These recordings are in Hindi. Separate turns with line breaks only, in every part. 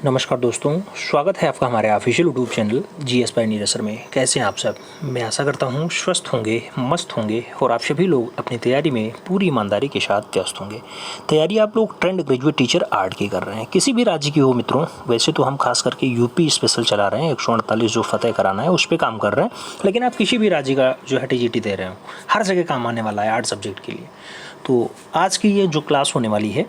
नमस्कार दोस्तों, स्वागत है आपका हमारे official YouTube channel GS bye Neeraj sir में। कैसे हैं आप सब? मैं आशा करता हूं स्वस्थ होंगे, मस्त होंगे और आप सभी लोग अपनी तैयारी में पूरी ईमानदारी के साथ व्यस्त होंगे। तैयारी आप लोग ट्रेंड ग्रेजुएट टीचर आर्ट की कर रहे हैं, किसी भी राज्य की हो मित्रों। वैसे तो हम खास करके यूपी स्पेशल चला रहे हैं, 148 जो फतेह कराना है उस पर काम कर रहे हैं, लेकिन आप किसी भी राज्य का जो है टीजीटी दे रहे हो, हर जगह काम आने वाला है आर्ट सब्जेक्ट के लिए। तो आज की ये जो क्लास होने वाली है,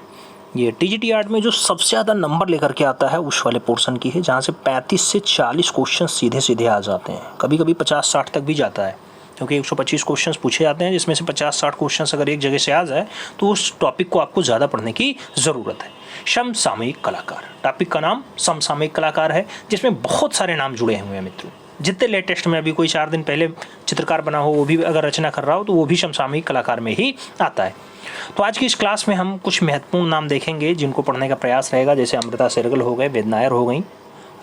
ये टीजीटी आर्ट में जो सबसे ज़्यादा नंबर लेकर के आता है उस वाले पोर्शन की है, जहाँ से 35 से 40 क्वेश्चन सीधे सीधे आ जाते हैं। कभी कभी 50-60 तक भी जाता है, क्योंकि 125 क्वेश्चंस पूछे जाते हैं, जिसमें से 50-60 क्वेश्चंस अगर एक जगह से आ जाए तो उस टॉपिक को आपको ज़्यादा पढ़ने की ज़रूरत है। समसामयिक कलाकार, टॉपिक का नाम समसामयिक कलाकार है, जिसमें बहुत सारे नाम जुड़े हुए हैं मित्रों। जितने लेटेस्ट में अभी कोई 4 दिन पहले चित्रकार बना हो, वो भी अगर रचना कर रहा हो तो वो भी समसामयिक कलाकार में ही आता है। तो आज की इस क्लास में हम कुछ महत्वपूर्ण नाम देखेंगे जिनको पढ़ने का प्रयास रहेगा, जैसे अमृता शेरगिल हो गए, वेद नायर हो गई,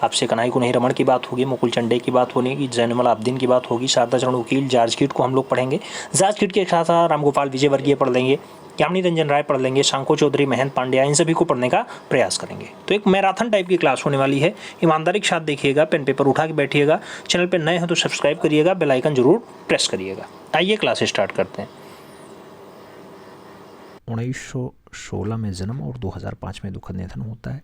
आपसे कन्हई कुन्ही रमण की बात होगी, मुकुल चंडे की बात होगी, जैनुल आबदीन की बात होगी, शारदा चरण वकील, जॉर्ज कीट को हम लोग पढ़ेंगे। जॉर्ज कीट के साथ साथ रामगोपाल विजयवर्गीय पढ़ लेंगे, यामिनी रंजन राय पढ़ लेंगे, शंको चौधरी, महेंद्र पांड्या, इन सभी को पढ़ने का प्रयास करेंगे। तो एक मैराथन टाइप की क्लास होने वाली है। ईमानदारी के साथ देखिएगा, पेन पेपर उठा के बैठिएगा। चैनल पर नए हैं तो सब्सक्राइब करिएगा, बेल आइकन जरूर प्रेस करिएगा। आइए क्लास स्टार्ट करते हैं।
1916 में जन्म और 2005 में दुखद निधन होता है।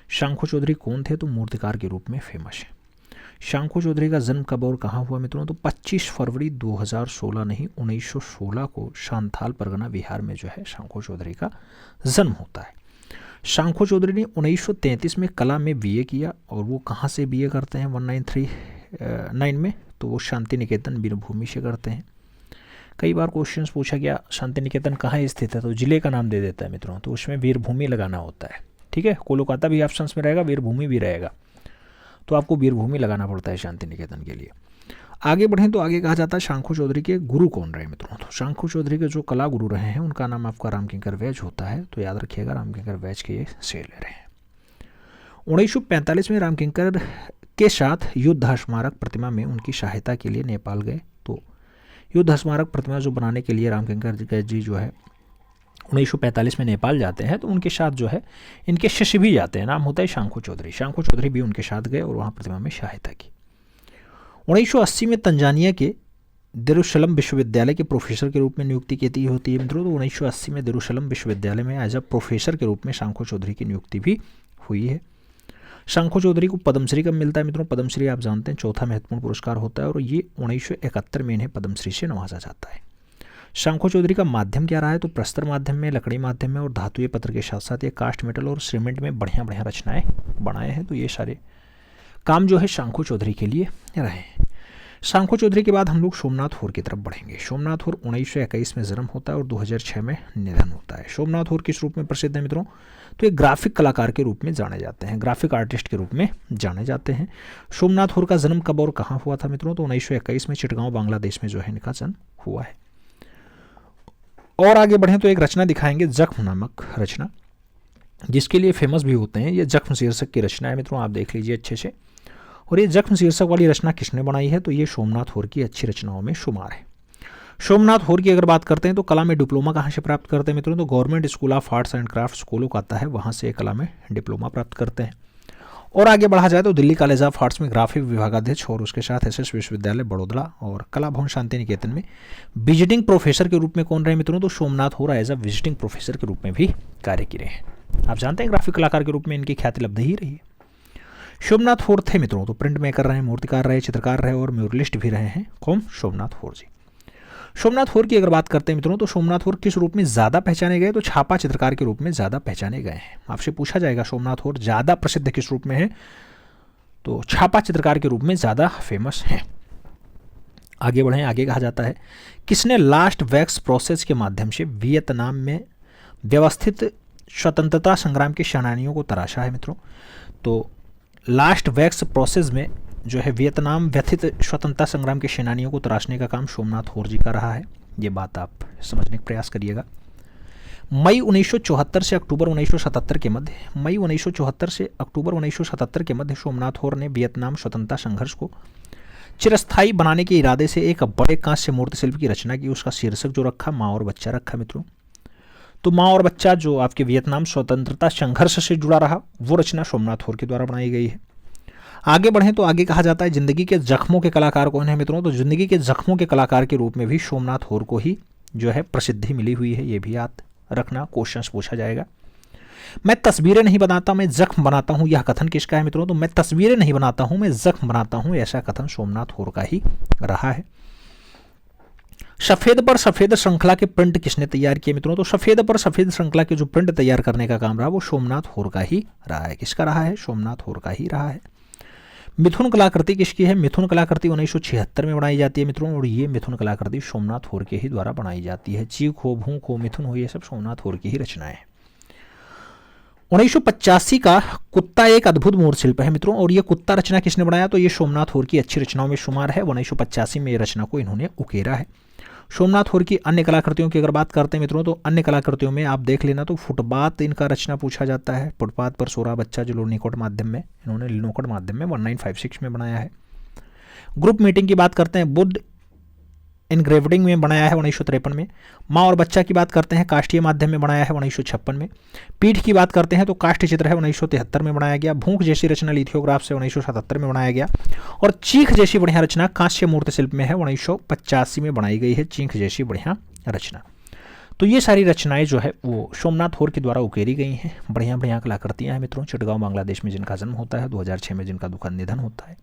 शंको चौधरी कौन थे? तो मूर्तिकार के रूप में फेमस है। शंको चौधरी का जन्म कब और कहाँ हुआ मित्रों? तो 25 फरवरी 2016 नहीं 1916 को शांथाल परगना बिहार में जो है शंको चौधरी का जन्म होता है। शंको चौधरी ने 1933 में कला में बीए किया, और वो कहाँ से बीए करते हैं 1939 में? तो वो शांति निकेतन वीरभूमि से करते हैं। कई बार क्वेश्चंस पूछा गया शांति निकेतन कहाँ स्थित है, तो जिले का नाम दे देता है मित्रों, तो उसमें वीरभूमि लगाना होता है। ठीक है, कोलकाता भी ऑप्शंस में रहेगा, वीरभूमि भी रहेगा, तो आपको वीरभूमि लगाना पड़ता है शांति निकेतन के लिए। आगे बढ़ें तो आगे कहा जाता है शंको चौधरी के गुरु कौन रहे मित्रों? तो शंको चौधरी के जो कला गुरु रहे हैं उनका नाम आपका रामकिंकर वैज होता है, तो याद रखिएगा रामकिंकर वैज के ये से ले रहे हैं। 1945 में रामकिंकर के साथ युद्ध स्मारक प्रतिमा में उनकी सहायता के लिए नेपाल गए। तो युद्ध स्मारक प्रतिमा जो बनाने के लिए रामकिंकर जी जो है 1945 में नेपाल जाते हैं, तो उनके साथ जो है इनके शिष्य भी जाते हैं, नाम होता है शंको चौधरी। शंको चौधरी भी उनके साथ गए और वहाँ प्रतिमा में सहायता की। 1980 में तंजानिया के दरुसलम विश्वविद्यालय के प्रोफेसर के रूप में नियुक्ति की होती है मित्रों। तो 1980 में दरुसलम विश्वविद्यालय में एज अ प्रोफेसर के रूप में शंको चौधरी की नियुक्ति भी हुई है। शंको चौधरी को पद्मश्री कब मिलता है मित्रों? पद्मश्री आप जानते हैं चौथा महत्वपूर्ण पुरस्कार होता है, और ये 1971 में इन्हें पद्मश्री से नवाजा जाता है। शंको चौधरी का माध्यम क्या रहा है? तो प्रस्तर माध्यम में, लकड़ी माध्यम में और धातुए पत्र के साथ साथ ये कास्ट मेटल और सीमेंट में बढ़िया बढ़िया रचनाएं बनाए हैं। तो ये सारे काम जो है शंको चौधरी के लिए रहे हैं। शंको चौधरी के बाद हम लोग सोमनाथ होर की तरफ बढ़ेंगे। सोमनाथ होर 1921 में जन्म होता है और 2006 में निधन होता है। सोमनाथ होर किस रूप में प्रसिद्ध है मित्रों? तो एक ग्राफिक कलाकार के रूप में जाने जाते हैं, ग्राफिक आर्टिस्ट के रूप में जाने जाते हैं। सोमनाथ होर का जन्म कब और कहाँ हुआ था मित्रों? तो 1921 में चिटगांव बांग्लादेश में जो है इनका जन्म हुआ है। और आगे बढ़ें तो एक रचना दिखाएंगे, जख्म नामक रचना, जिसके लिए फेमस भी होते हैं। ये जख्म शीर्षक की रचना है मित्रों, आप देख लीजिए अच्छे से। और ये जख्म शीर्षक वाली रचना किसने बनाई है? तो ये सोमनाथ होर की अच्छी रचनाओं में शुमार है। सोमनाथ होर की अगर बात करते हैं तो कला में डिप्लोमा कहाँ से प्राप्त करते हैं मित्रों? तो government school of arts and crafts Kolkata है, वहाँ से कला में डिप्लोमा प्राप्त करते हैं। और आगे बढ़ा जाए तो दिल्ली कॉलेज ऑफ आर्ट्स में ग्राफिक विभागाध्यक्ष, और उसके साथ एसएस विश्वविद्यालय बड़ोदरा और कला भवन शांति निकेतन में विजिटिंग प्रोफेसर के रूप में कौन रहे मित्रों? तो सोमनाथ होर एज अ विजिटिंग प्रोफेसर के रूप में भी कार्य किए हैं। आप जानते हैं ग्राफिक कलाकार के रूप में इनकी ख्याति लब्ध ही रही है। सोमनाथ होर थे मित्रों तो प्रिंट मेकर रहे, मूर्तिकार रहे, चित्रकार रहे और म्यूरलिस्ट भी रहे हैं। कौन? सोमनाथ होर जी। सोमनाथ होर की अगर बात करते हैं मित्रों तो सोमनाथ होर किस रूप में ज़्यादा पहचाने गए? तो छापा चित्रकार के रूप में ज़्यादा पहचाने गए हैं। आपसे पूछा जाएगा सोमनाथ होर ज़्यादा प्रसिद्ध किस रूप में है? तो छापा चित्रकार के रूप में ज़्यादा फेमस हैं। आगे बढ़ें, आगे कहा जाता है किसने लास्ट वैक्स प्रोसेस के माध्यम से वियतनाम में व्यवस्थित स्वतंत्रता संग्राम के सेनानियों को तराशा है मित्रों? तो लास्ट वैक्स प्रोसेस में जो है वियतनाम व्यथित स्वतंत्रता संग्राम के सेनानियों को तराशने का काम सोमनाथ होर जी का रहा है। ये बात आप समझने का प्रयास करिएगा। मई 1974 से अक्टूबर 1977 के मध्य मई 1974 से अक्टूबर 1977 के मध्य सोमनाथ होर ने वियतनाम स्वतंत्रता संघर्ष को चिरस्थायी बनाने के इरादे से एक बड़े कांस्य मूर्ति शिल्प की रचना की। उसका शीर्षक जो रखा, माँ और बच्चा रखा मित्रों। तो माँ और बच्चा जो आपके वियतनाम स्वतंत्रता संघर्ष से जुड़ा रहा, वो रचना सोमनाथ होर के द्वारा बनाई गई है। आगे बढ़ें तो आगे कहा जाता है जिंदगी के जख्मों के कलाकार कौन है मित्रों, तो जिंदगी के जख्मों के कलाकार के रूप में भी सोमनाथ होर को ही जो है प्रसिद्धि मिली हुई है। ये भी याद रखना, क्वेश्चंस पूछा जाएगा। मैं तस्वीरें नहीं बनाता, मैं जख्म बनाता हूं, यह कथन किसका है मित्रों, तो मैं तस्वीरें नहीं बनाता हूं, मैं जख्म बनाता हूं, ऐसा कथन सोमनाथ होर का ही रहा है। सफेद पर सफेद श्रृंखला के प्रिंट किसने तैयार किए मित्रों, तो सफेद पर सफेद श्रृंखला के जो प्रिंट तैयार करने का काम रहा वो सोमनाथ होर का ही रहा है। किसका रहा है, सोमनाथ होर का ही रहा है। मिथुन कलाकृति किसकी है, मिथुन कलाकृति 1976 में बनाई जाती है मित्रों, और ये मिथुन कलाकृति सोमनाथ होर के ही द्वारा बनाई जाती है। चीख हो, भूख हो, मिथुन हो, ये सब सोमनाथ होर की ही रचनाएं हैं। 1985 का कुत्ता एक अद्भुत मोर शिल्प है मित्रों, और ये कुत्ता रचना किसने बनाया, तो ये सोमनाथ होर की अच्छी रचनाओं में शुमार है। 1985 में ये रचना को इन्होंने उकेरा है। सोमनाथ होर की अन्य कलाकृतियों की अगर बात करते हैं मित्रों, तो अन्य कलाकृतियों में आप देख लेना तो फुटपाथ इनका रचना पूछा जाता है। फुटपाथ पर सो रहा बच्चा जो निकोट माध्यम में इन्होंने लिनोकट माध्यम में 1956 में बनाया है। ग्रुप मीटिंग की बात करते हैं, बुद्ध इनग्रेविडिंग में बनाया है 1953 में। माँ और बच्चा की बात करते हैं, काष्ठीय माध्यम में बनाया है 1956 में। पीठ की बात करते हैं तो काष्ठ चित्र है 1973 में बनाया गया। भूख जैसी रचना लिथियोग्राफ से 1977 में बनाया गया, और चीख जैसी बढ़िया रचना कांस्य मूर्ति शिल्प में है 1985 में बनाई गई है। चीख जैसी बढ़िया रचना, तो ये सारी रचनाएं जो है वो सोमनाथ होर के द्वारा उकेरी गई हैं। बढ़िया बढ़िया कलाकृतियाँ हैं मित्रों। चिटगांव बांग्लादेश में जिनका जन्म होता है, 2006 में जिनका दुखद निधन होता है।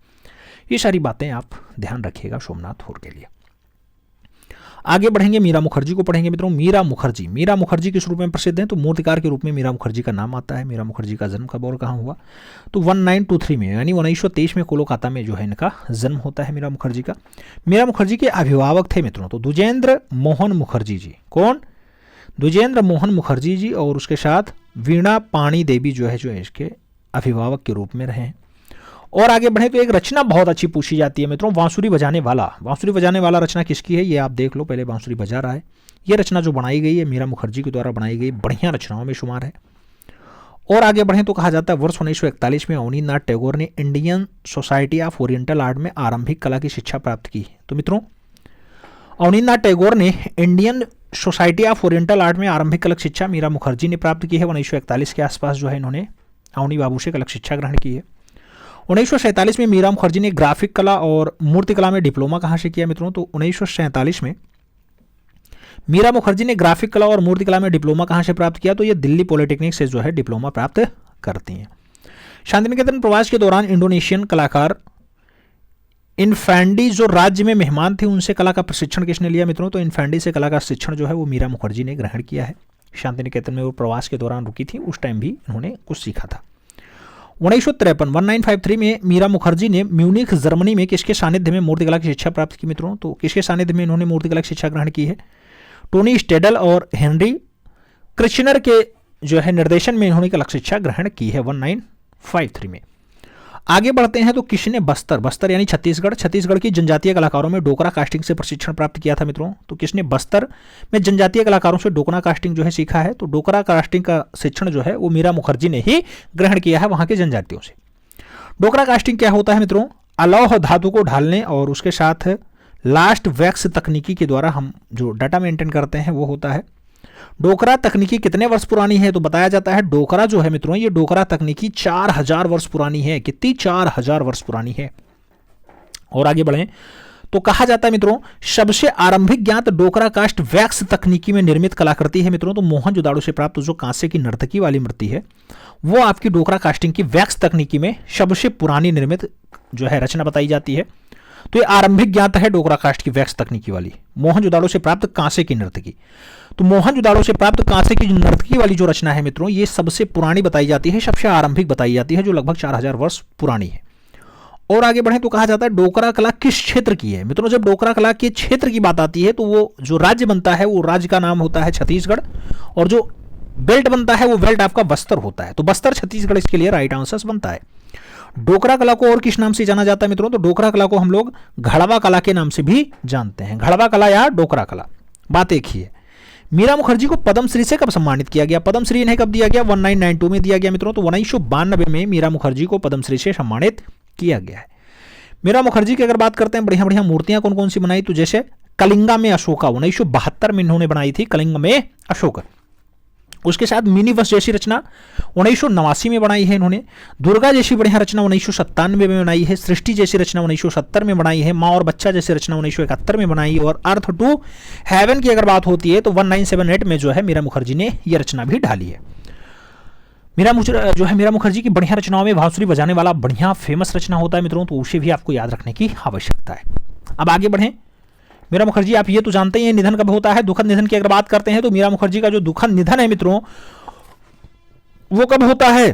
ये सारी बातें आप ध्यान रखिएगा सोमनाथ होर के लिए। आगे बढ़ेंगे, मीरा मुखर्जी को पढ़ेंगे मित्रों। मीरा मुखर्जी किस रूप में प्रसिद्ध हैं, तो मूर्तिकार के रूप में मीरा मुखर्जी का नाम आता है। मीरा मुखर्जी का जन्म कब और कहाँ हुआ, तो 1923 में यानी 1923 में कोलकाता में जो है इनका जन्म होता है मीरा मुखर्जी का। मीरा मुखर्जी के अभिभावक थे मित्रों तो द्विजेंद्र मोहन मुखर्जी जी। कौन, द्विजेंद्र मोहन मुखर्जी जी, और उसके साथ वीणा पाणी देवी जो है इसके अभिभावक के रूप में रहे हैं। और आगे बढ़े तो एक रचना बहुत अच्छी पूछी जाती है मित्रों, बांसुरी बजाने वाला रचना किसकी है, ये आप देख लो। पहले बांसुरी बजा रहा है। ये रचना जो बनाई गई है मीरा मुखर्जी के द्वारा बनाई गई बढ़िया रचनाओं में शुमार है। और आगे बढ़े तो कहा जाता है वर्ष 1941 में अवनींद्रनाथ टैगोर ने Indian society of oriental art में आरंभिक कला की शिक्षा प्राप्त की। तो मित्रों अवनींद्रनाथ टैगोर ने Indian society of oriental art में आरंभिक कला शिक्षा मीरा मुखर्जी ने प्राप्त की है। 1941 के आसपास जो है इन्होंने अवनी बाबू से कला शिक्षा ग्रहण की है। 1947 में मीरा मुखर्जी ने ग्राफिक कला और मूर्तिकला में डिप्लोमा कहाँ से किया मित्रों, तो 1947 में मीरा मुखर्जी ने ग्राफिक कला और मूर्तिकला में डिप्लोमा कहाँ से प्राप्त किया, तो ये दिल्ली पॉलिटेक्निक से जो है डिप्लोमा प्राप्त करती हैं। शांति निकेतन प्रवास के दौरान इंडोनेशियन कलाकार इनफैंडी जो राज्य में मेहमान थे उनसे कला का प्रशिक्षण किसने लिया मित्रों, तो इनफैंडी से कला का शिक्षण जो है वो मीरा मुखर्जी ने ग्रहण किया है। शांति निकेतन में वो प्रवास के दौरान रुकी थी, उस टाइम भी उन्होंने कुछ सीखा था। 1953 में मीरा मुखर्जी ने म्यूनिख जर्मनी में किसके सानिध्य में मूर्तिकला की शिक्षा प्राप्त की मित्रों, तो किसके सानिध्य में इन्होंने मूर्तिकला की शिक्षा ग्रहण की है, टोनी स्टेडल और हेनरी क्रिश्चनर के जो है निर्देशन में इन्होंने कला शिक्षा ग्रहण की है 1953 में। आगे बढ़ते हैं तो किसने बस्तर यानी छत्तीसगढ़ की जनजातीय कलाकारों में डोकरा कास्टिंग से प्रशिक्षण प्राप्त किया था मित्रों, तो किसने बस्तर में जनजातीय कलाकारों से डोकरा कास्टिंग जो है सीखा है, तो डोकरा कास्टिंग का शिक्षण जो है वो मीरा मुखर्जी ने ही ग्रहण किया है वहां के जनजातियों से। डोकरा कास्टिंग क्या होता है मित्रों, अलौह धातु को ढालने और उसके साथ लास्ट वैक्स तकनीकी के द्वारा हम जो डाटा मेंटेन करते हैं वो होता है। डोकरा तकनीकी कितने वर्ष पुरानी है, तो बताया जाता है डोकरा जो है मित्रों ये डोकरा तकनीकी 4000 वर्ष पुरानी है। कितनी, 4000 वर्ष पुरानी है। और आगे बढ़ें तो कहा जाता है मित्रों सबसे आरंभिक ज्ञात डोकरा कास्ट वैक्स तकनीकी में निर्मित कलाकृति है मित्रों, तो मोहनजोदाड़ो से प्राप्त जो कांसे की नर्तकी वाली मूर्ति है वो आपकी डोकरा कास्टिंग की वैक्स तकनीकी में सबसे पुरानी निर्मित जो है रचना बताई जाती है। तो ये आरंभिक ज्ञात है डोकरा कास्ट की वैक्स तकनीकी वाली मोहनजोदाड़ो से प्राप्त कांसे की नर्तकी। तो मोहनजोदाड़ो से प्राप्त कांसे की नर्तकी वाली जो रचना है मित्रों ये सबसे पुरानी बताई जाती है, सबसे आरंभिक बताई जाती है, जो लगभग 4000 वर्ष पुरानी है। और आगे बढ़े तो कहा जाता है डोकरा कला किस क्षेत्र की है मित्रों, जब डोकरा कला के क्षेत्र की बात आती है तो वो जो राज्य बनता है वो राज्य का नाम होता है छत्तीसगढ़, और जो बेल्ट बनता है वो बेल्ट आपका बस्तर होता है। तो बस्तर छत्तीसगढ़ इसके लिए राइट आंसर बनता है। डोकरा कला को और किस नाम से जाना जाता है मित्रों, तो डोकरा कला को हम लोग घड़वा कला के नाम से भी जानते हैं। घड़वा कला या डोकरा कला, बात एक ही है। मीरा मुखर्जी को पद्मश्री से कब सम्मानित किया गया, पद्मश्री इन्हें कब दिया गया, 1992 में दिया गया मित्रों, तो 1992 में मीरा मुखर्जी को पद्मश्री से सम्मानित किया गया है। मीरा मुखर्जी की अगर बात करते हैं बढ़िया बढ़िया मूर्तियां कौन कौन सी बनाई, तो जैसे कलिंगा में अशोका 1972 में इन्होंने बनाई थी, कलिंग में अशोक। उसके साथ मिनी बस जैसी रचना 1989 में बनाई है इन्होंने। दुर्गा जैसी बढ़िया रचना 1997 में बनाई है। सृष्टि जैसी रचना 1970 में बनाई है। माँ और बच्चा जैसी रचना 1971 में बनाई है। और अर्थ टू हेवन की अगर बात होती है तो 1978 में जो है मीरा मुखर्जी ने यह रचना भी ढाली है। मीरा मुखर्जी की बढ़िया रचनाओं में बांसुरी बजाने वाला बढ़िया फेमस रचना होता है मित्रों, तो उसे भी आपको याद रखने की आवश्यकता है। अब आगे बढ़ें। मीरा मुखर्जी आप ये तो जानते ही हैं निधन कब होता है। दुखद निधन की अगर बात करते हैं तो मीरा मुखर्जी का जो दुखद निधन है मित्रों वो कब होता है,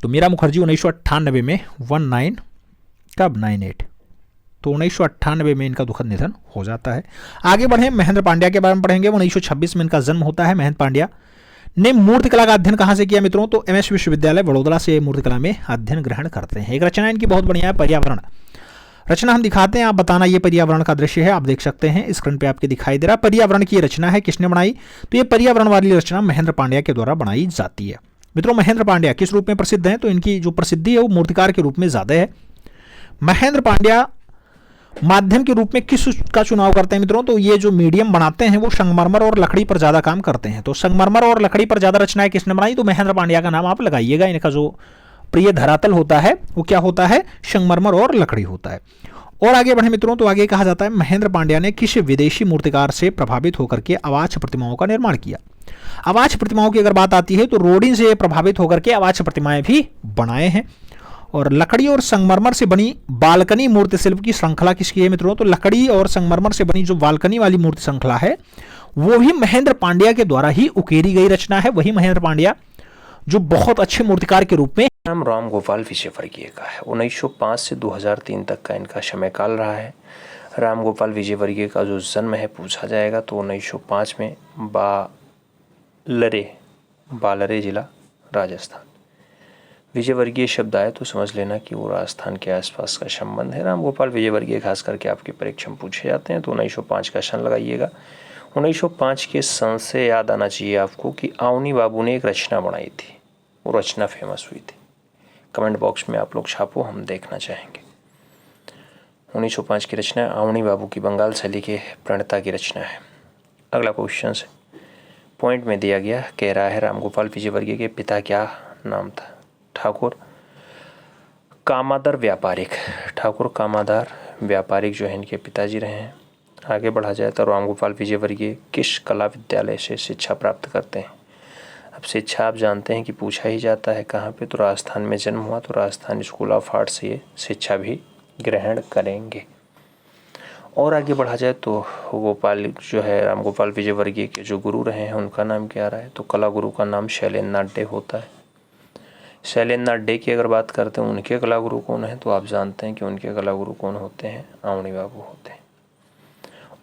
तो मीरा मुखर्जी 1998 में 98 तो 1998 में इनका दुखद निधन हो जाता है। आगे बढ़े, महेंद्र पांड्या के बारे में पढ़ेंगे। 1926 में इनका जन्म होता है। महेंद्र पांड्या ने मूर्तिकला का अध्ययन कहां से किया मित्रों, तो एमएस विश्वविद्यालय वडोदरा से मूर्तिकला में अध्ययन ग्रहण करते हैं। एक रचना इनकी बहुत बढ़िया है, पर्यावरण। रचना हम दिखाते हैं, आप बताना ये पर्यावरण का दृश्य है। आप देख सकते हैं स्क्रीन पे आपके दिखाई दे रहा है। पर्यावरण की रचना है, किसने बनाई, तो ये पर्यावरण वाली रचना महेंद्र पांड्या के द्वारा बनाई जाती है। मित्रों महेंद्र पांड्या किस रूप में प्रसिद्ध हैं, तो इनकी जो प्रसिद्धि है वो मूर्तिकार के रूप में ज्यादा है। महेंद्र पांड्या माध्यम के रूप में किस का चुनाव करते हैं मित्रों, तो ये जो मीडियम बनाते हैं वो संगमरमर और लकड़ी पर ज्यादा काम करते हैं। तो संगमरमर और लकड़ी पर ज्यादा रचनाएं किसने बनाई, तो महेंद्र पांड्या का नाम आप लगाइएगा। इनका जो प्रिय धरातल होता है वो क्या होता है, संगमरमर और लकड़ी होता है। और आगे बढ़े मित्रों तो आगे कहा जाता है महेंद्र पांड्या ने किस विदेशी मूर्तिकार से प्रभावित होकर के अवाच प्रतिमाओं का निर्माण किया। अवाच प्रतिमाओं की अगर बात आती है तो रोडिन से प्रभावित होकर के अवाच प्रतिमाएं भी बनाए हैं। और लकड़ी और संगमरमर से बनी बालकनी मूर्ति शिल्प की श्रृंखला किसकी है मित्रों, तो लकड़ी और संगमरमर से बनी जो बालकनी वाली मूर्ति श्रृंखला है वो भी महेंद्र पांड्या के द्वारा ही उकेरी गई रचना है। वही महेंद्र पांड्या जो बहुत अच्छे मूर्तिकार के रूप में
नाम राम गोपाल विजयवर्गीय का है। 1905 से 2003 तक का इनका समय काल रहा है। राम गोपाल विजयवर्गीय का जो जन्म है पूछा जाएगा तो 1905 में बालरे जिला राजस्थान। विजयवर्गीय शब्द आए तो समझ लेना कि वो राजस्थान के आसपास का संबंध है। राम गोपाल विजयवर्गीय खास करके आपके परीक्षा में पूछे जाते हैं तो 1905 का सन लगाइएगा। 1905 के सन से याद आना चाहिए आपको कि आवनी बाबू ने एक रचना बनाई थी, वो रचना फेमस हुई थी। कमेंट बॉक्स में आप लोग छापो, हम देखना चाहेंगे। 1905 की रचना आवनी बाबू की बंगाल शैली के प्रणेता की रचना है। अगला क्वेश्चन है, पॉइंट में दिया गया, कह रहा है राम गोपाल विजयवर्गीय के पिता क्या नाम था, ठाकुर कामादर व्यापारिक। ठाकुर कामादर व्यापारिक जो है इनके पिताजी रहे हैं। आगे बढ़ा जाए तो राम गोपाल विजयवर्गीय किस कला विद्यालय से शिक्षा प्राप्त करते हैं। अब शिक्षा आप जानते हैं कि पूछा ही जाता है कहाँ पे, तो राजस्थान में जन्म हुआ तो राजस्थान स्कूल ऑफ आर्ट से ये शिक्षा भी ग्रहण करेंगे। और आगे बढ़ा जाए तो गोपाल जो है राम गोपाल विजयवर्गीय के जो गुरु रहे हैं उनका नाम क्या रहा है, तो कला गुरु का नाम शैलेंद्रनाथ डे होता है। शैलेंद्रनाथ डे की अगर बात करते हैं उनके कला गुरु कौन है, तो आप जानते हैं कि उनके कला गुरु कौन होते हैं, आवनी बाबू होते हैं।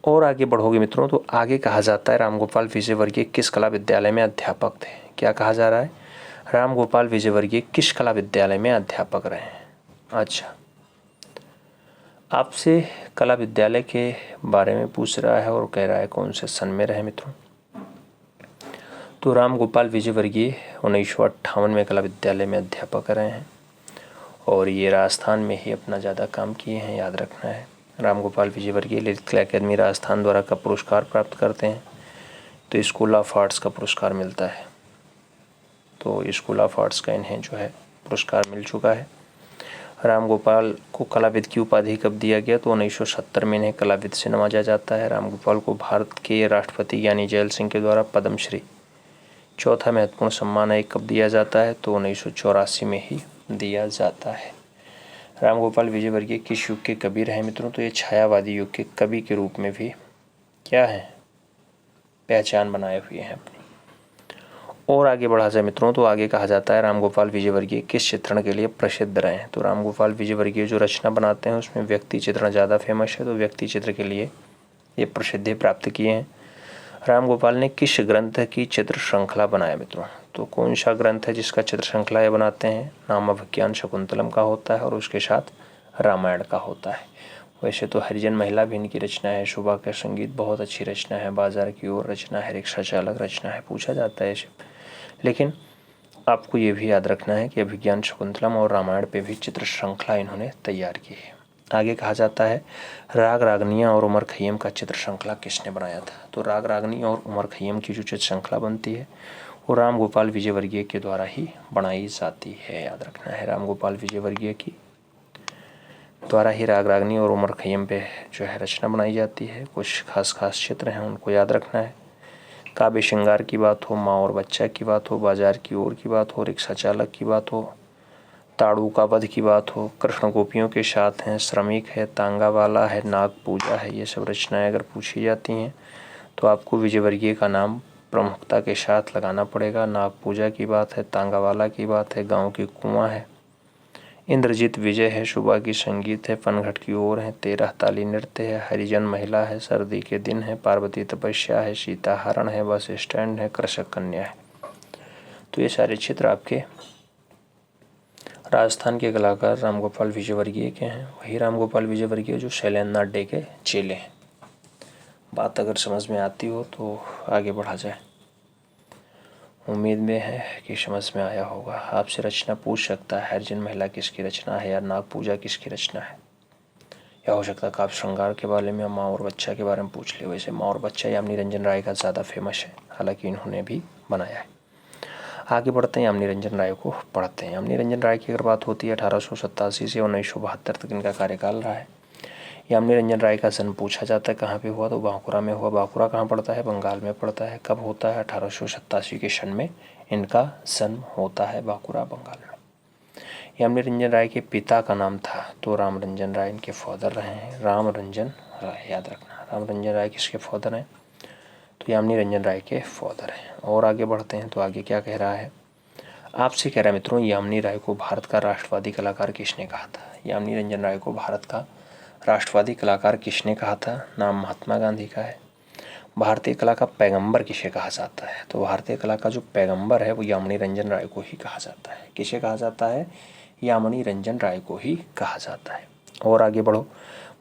और आगे बढ़ोगे मित्रों तो आगे कहा जाता है राम गोपाल विजयवर्गीय किस कला विद्यालय में अध्यापक थे। क्या कहा जा रहा है, राम गोपाल विजयवर्गीय किस कला विद्यालय में अध्यापक रहे हैं। अच्छा, आपसे कला विद्यालय के बारे में पूछ रहा है और कह रहा है कौन से सन में रहे मित्रों, तो राम गोपाल विजयवर्गीय 1958 में कला विद्यालय में अध्यापक रहे हैं और ये राजस्थान में ही अपना ज़्यादा काम किए हैं, याद रखना है। राम गोपाल विजयवर्गीय ललित कला अकेदमी राजस्थान द्वारा का पुरस्कार प्राप्त करते हैं, तो स्कूल ऑफ आर्ट्स का पुरस्कार मिलता है। तो स्कूल ऑफ आर्ट्स का इन्हें जो है पुरस्कार मिल चुका है। राम गोपाल को कलाविद की उपाधि कब दिया गया, तो 1970 में इन्हें कलाविद से नवाजा जाता है। राम गोपाल को भारत के राष्ट्रपति ज्ञानी जैल सिंह के द्वारा पद्मश्री चौथा महत्वपूर्ण सम्मान एक कब दिया जाता है, तो 1984 में ही दिया जाता है। राम गोपाल विजयवर्गीय किस युग के कवि रहे मित्रों, तो ये छायावादी युग के कवि के रूप में भी क्या है, पहचान बनाए हुए हैं अपनी। और आगे बढ़ा जाए मित्रों तो आगे कहा जाता है राम गोपाल विजयवर्गीय किस चित्रण के लिए प्रसिद्ध रहे हैं, तो राम गोपाल विजयवर्गीय जो रचना बनाते हैं उसमें व्यक्ति चित्रण ज़्यादा फेमस है, तो व्यक्ति चित्र के लिए ये प्रसिद्धि प्राप्त किए हैं। राम गोपाल ने किस ग्रंथ की चित्र श्रृंखला बनाया मित्रों, तो कौन सा ग्रंथ है जिसका चित्र श्रृंखला ये बनाते हैं, नामाभिज्ञान शकुंतलम का होता है और उसके साथ रामायण का होता है। वैसे तो हरिजन महिला भी इनकी रचना है। सुबह का संगीत बहुत अच्छी रचना है। बाजार की ओर रचना है। रिक्शा चालक रचना है। पूछा जाता है ऐसे, लेकिन आपको ये भी याद रखना है कि अभिज्ञान शकुंतलम और रामायण पे भी चित्र श्रृंखला इन्होंने तैयार की है। आगे कहा जाता है राग रागनियाँ और उमर खय्यम का चित्र श्रृंखला किसने बनाया था, तो राग रागनी और उमर खय्यम की जो चित्र श्रृंखला बनती है वो राम गोपाल विजयवर्गीय के द्वारा ही बनाई जाती है, याद रखना है। राम गोपाल विजयवर्गीय की द्वारा ही राग रागनी और उमर खय्यम पे जो है रचना बनाई जाती है। कुछ खास चित्र हैं, उनको याद रखना है। काव्य श्रृंगार की बात हो, माँ और बच्चा की बात हो, बाजार की ओर की बात हो, रिक्शा चालक की बात हो, ताड़ू का वध की बात हो, कृष्ण गोपियों के साथ हैं, श्रमिक है, तांगा वाला है, नाग पूजा है, ये सब रचनाएं अगर पूछी जाती हैं तो आपको विजयवर्गीय का नाम प्रमुखता के साथ लगाना पड़ेगा। नाग पूजा की बात है, तांगा वाला की बात है, गाँव की कुआं है, इंद्रजीत विजय है, सुबह की संगीत है, पनघट की ओर है, 13 ताली नृत्य है, हरिजन महिला है, सर्दी के दिन है, पार्वती तपस्या है, सीता हरण है, बस स्टैंड है, कृषक कन्या है। तो ये सारे चित्र आपके राजस्थान के कलाकार राम गोपाल विजयवर्गीय के हैं। वही राम गोपाल विजयवर्गीय जो शैलेंद्र नाथ डे के चेले हैं। बात अगर समझ में आती हो तो आगे बढ़ा जाए। उम्मीद में है कि समझ में आया होगा। आपसे रचना पूछ सकता है, हरिजन महिला किसकी रचना है, या नाग पूजा किसकी रचना है, या हो सकता है काव्य श्रृंगार के बारे में, माँ और बच्चा के बारे में पूछ ले। वैसे माँ और बच्चा यामिनी रंजन राय का ज़्यादा फेमस है, हालांकि इन्होंने भी बनाया है। आगे बढ़ते हैं, यामिनी रंजन राय को पढ़ते हैं। यामिनी रंजन राय की अगर बात होती है 1887 से 1972 तक इनका कार्यकाल रहा है। यामिनी रंजन राय का जन्म पूछा जाता है कहाँ पे हुआ, तो बांकुरा में हुआ। बांकुरा कहाँ पड़ता है, बंगाल में पड़ता है। कब होता है, 1887 के सन में इनका जन्म होता है, बांकुरा बंगाल में। यामिनी रंजन राय के पिता का नाम था तो राम रंजन राय इनके फादर रहे हैं, राम रंजन राय, याद रखना। राम रंजन राय किसके फादर हैं, तो यामिनी रंजन राय के फादर हैं। और आगे बढ़ते हैं तो आगे क्या कह रहा है, आपसे कह रहा है मित्रों, यामिनी राय को भारत का राष्ट्रवादी कलाकार किसने कहा था। यामिनी रंजन राय को भारत का राष्ट्रवादी कलाकार किसने कहा था, नाम महात्मा गांधी का है। भारतीय कला का पैगंबर किसे कहा जाता है, तो भारतीय कला का जो पैगंबर है वो यामिनी रंजन राय को ही कहा जाता है। किसे कहा जाता है, यामिनी रंजन राय को ही कहा जाता है। और आगे बढ़ो,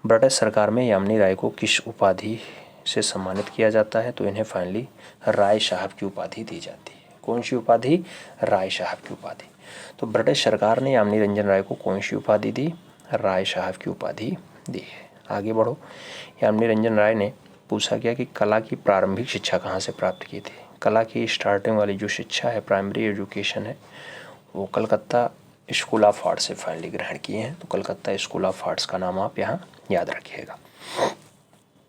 ब्रिटिश सरकार में यामिनी राय को किस उपाधि से सम्मानित किया जाता है, तो इन्हें फाइनली राय साहब की उपाधि दी जाती है। कौन सी उपाधि, राय साहब की उपाधि। तो ब्रिटिश सरकार ने यामिनी रंजन राय को कौन सी उपाधि दी, राय साहब की उपाधि दी है। आगे बढ़ो, यामिनी रंजन राय ने पूछा गया कि कला की प्रारंभिक शिक्षा कहाँ से प्राप्त की थी। कला की स्टार्टिंग वाली जो शिक्षा है, प्राइमरी एजुकेशन है, वो कलकत्ता स्कूल ऑफ आर्ट्स से फाइनली ग्रहण किए हैं। तो कलकत्ता स्कूल ऑफ आर्ट्स का नाम आप यहाँ याद रखिएगा।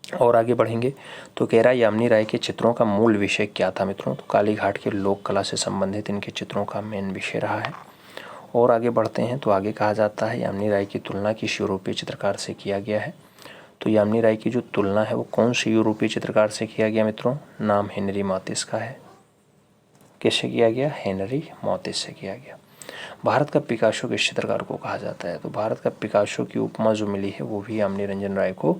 और आगे बढ़ेंगे तो कह रहा है यामिनी राय के चित्रों का मूल विषय क्या था मित्रों, तो कालीघाट के लोक कला से संबंधित इनके चित्रों का मेन विषय रहा है। और आगे बढ़ते हैं तो आगे कहा जाता है यामिनी राय की तुलना किस यूरोपीय चित्रकार से किया गया है। तो यामिनी राय की जो तुलना है वो कौन से यूरोपीय चित्रकार से किया गया मित्रों, नाम हेनरी मातिस का है। किससे किया गया, हेनरी मातिस से किया गया। भारत का पिकासो किस चित्रकार को कहा जाता है, तो भारत का पिकासो की उपमा जो मिली है वो भी यामिनी रंजन राय को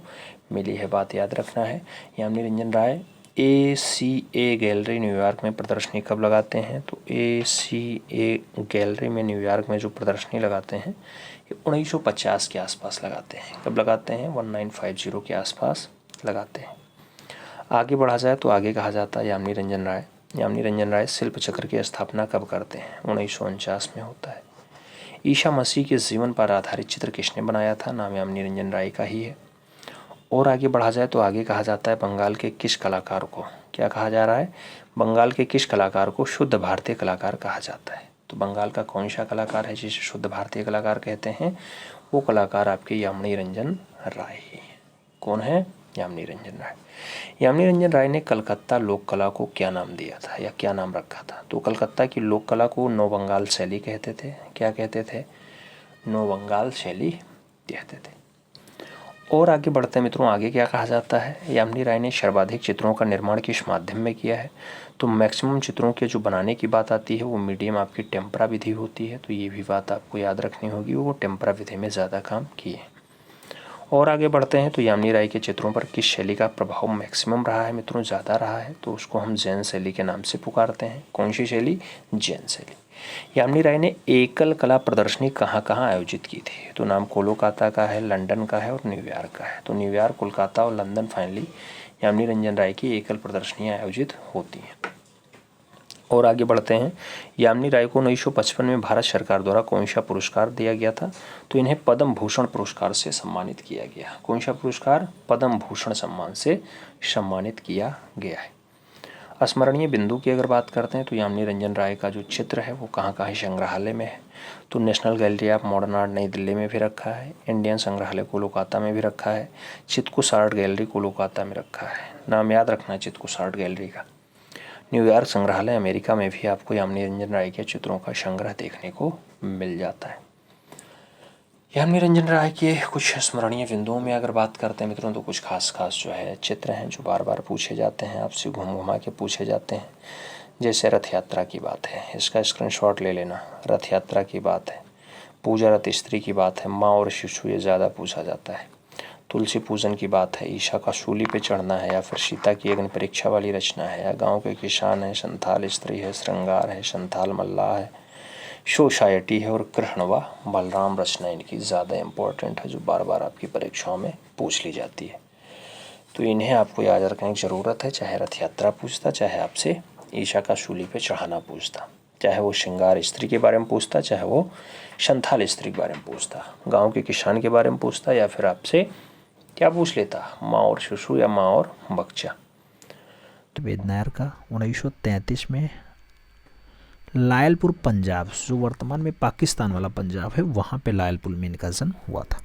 मिली है। बात याद रखना है, यामिनी रंजन राय ACA गैलरी न्यूयॉर्क में प्रदर्शनी कब लगाते हैं, तो ACA गैलरी में न्यूयॉर्क में जो प्रदर्शनी लगाते हैं ये 1950 के आसपास लगाते हैं। कब लगाते हैं, 1950 के आसपास लगाते हैं। आगे बढ़ा जाए तो आगे कहा जाता है यामिनी रंजन राय शिल्प चक्र की स्थापना कब करते हैं, 1949 में होता है। ईसा मसीह के जीवन पर आधारित चित्र किसने बनाया था, नाम यामिनी रंजन राय का ही है। और आगे बढ़ा जाए तो आगे कहा जाता है बंगाल के किस कलाकार को, क्या कहा जा रहा है, बंगाल के किस कलाकार को शुद्ध भारतीय कलाकार कहा जाता है। तो बंगाल का कौन सा कलाकार है जिसे शुद्ध भारतीय कलाकार कहते हैं, वो कलाकार आपके यामिनी रंजन राय ही है। कौन है, यामिनी रंजन राय। यामिनी रंजन राय ने कलकत्ता लोक कला को क्या नाम दिया था या क्या नाम रखा था, तो कलकत्ता की लोक कला को नौ बंगाल शैली कहते थे। क्या कहते थे, नौ बंगाल शैली कहते थे। और आगे बढ़ते हैं मित्रों, आगे क्या कहा जाता है, यामिनी राय ने सर्वाधिक चित्रों का निर्माण किस माध्यम में किया है, तो मैक्सिमम चित्रों के जो बनाने की बात आती है वो मीडियम आपकी टेम्परा विधि होती है। तो ये भी बात आपको याद रखनी होगी, वो टेम्परा विधि में ज़्यादा काम किए। और आगे बढ़ते हैं तो यामिनी राय के चित्रों पर किस शैली का प्रभाव मैक्सिमम रहा है मित्रों, ज़्यादा रहा है, तो उसको हम जैन शैली के नाम से पुकारते हैं। कौन सी शैली, जैन शैली। यामिनी राय ने एकल कला प्रदर्शनी कहाँ कहाँ आयोजित की थी, तो नाम कोलकाता का है, लंदन का है और न्यूयॉर्क का है। तो न्यूयॉर्क, कोलकाता और लंदन फाइनली यामिनी रंजन राय की एकल प्रदर्शनियाँ आयोजित होती हैं। और आगे बढ़ते हैं, यामिनी राय को 1955 में भारत सरकार द्वारा कौन सा पुरस्कार दिया गया था, तो इन्हें पद्म भूषण पुरस्कार से सम्मानित किया गया। कौन सा पुरस्कार, पद्म भूषण सम्मान से सम्मानित किया गया है। स्मरणीय बिंदु की अगर बात करते हैं तो यामिनी रंजन राय का जो चित्र है वो कहाँ कहाँ संग्रहालय में है, तो national gallery of modern art नई दिल्ली में भी रखा है, इंडियन संग्रहालय कोलकाता में भी रखा है, चित्कुस आर्ट गैलरी कोलकाता में रखा है, नाम याद रखना है चित्कुस आर्ट गैलरी का। न्यूयॉर्क संग्रहालय अमेरिका में भी आपको यामिनी रंजन राय के चित्रों का संग्रह देखने को मिल जाता है। यामिनी रंजन राय के कुछ स्मरणीय बिंदुओं में अगर बात करते हैं मित्रों, तो कुछ खास जो है चित्र हैं जो बार बार पूछे जाते हैं, आपसे घूम घुमा के पूछे जाते हैं। जैसे रथ यात्रा की बात है, इसका स्क्रीनशॉट ले लेना। रथ यात्रा की बात है, पूजा रथ स्त्री की बात है, माँ और शिशु ये ज़्यादा पूछा जाता है। तुलसी पूजन की बात है, ईशा का सूली पे चढ़ना है, या फिर सीता की अग्नि परीक्षा वाली रचना है, या गाँव के किसान है, संथाल स्त्री है, श्रृंगार है, संथाल मल्लाह है, सोसाइटी है, और कृष्ण व बलराम रचना इनकी ज़्यादा इम्पोर्टेंट है, जो बार बार आपकी परीक्षाओं में पूछ ली जाती है। तो इन्हें आपको याद रखने की ज़रूरत है, चाहे रथ यात्रा पूछता, चाहे आपसे ईशा का सूली पे चढ़ाना पूछता, चाहे वो श्रृंगार स्त्री के बारे में पूछता, चाहे वो संथाल स्त्री के बारे में पूछता, गांव के किसान के बारे में पूछता, या फिर आपसे क्या पूछ लेता, माँ और शिशु या माँ और बच्चा।
वेद नायर का 1933 में लायलपुर पंजाब, जो वर्तमान में पाकिस्तान वाला पंजाब है, वहाँ पे लायलपुर में इनका जन्म हुआ था।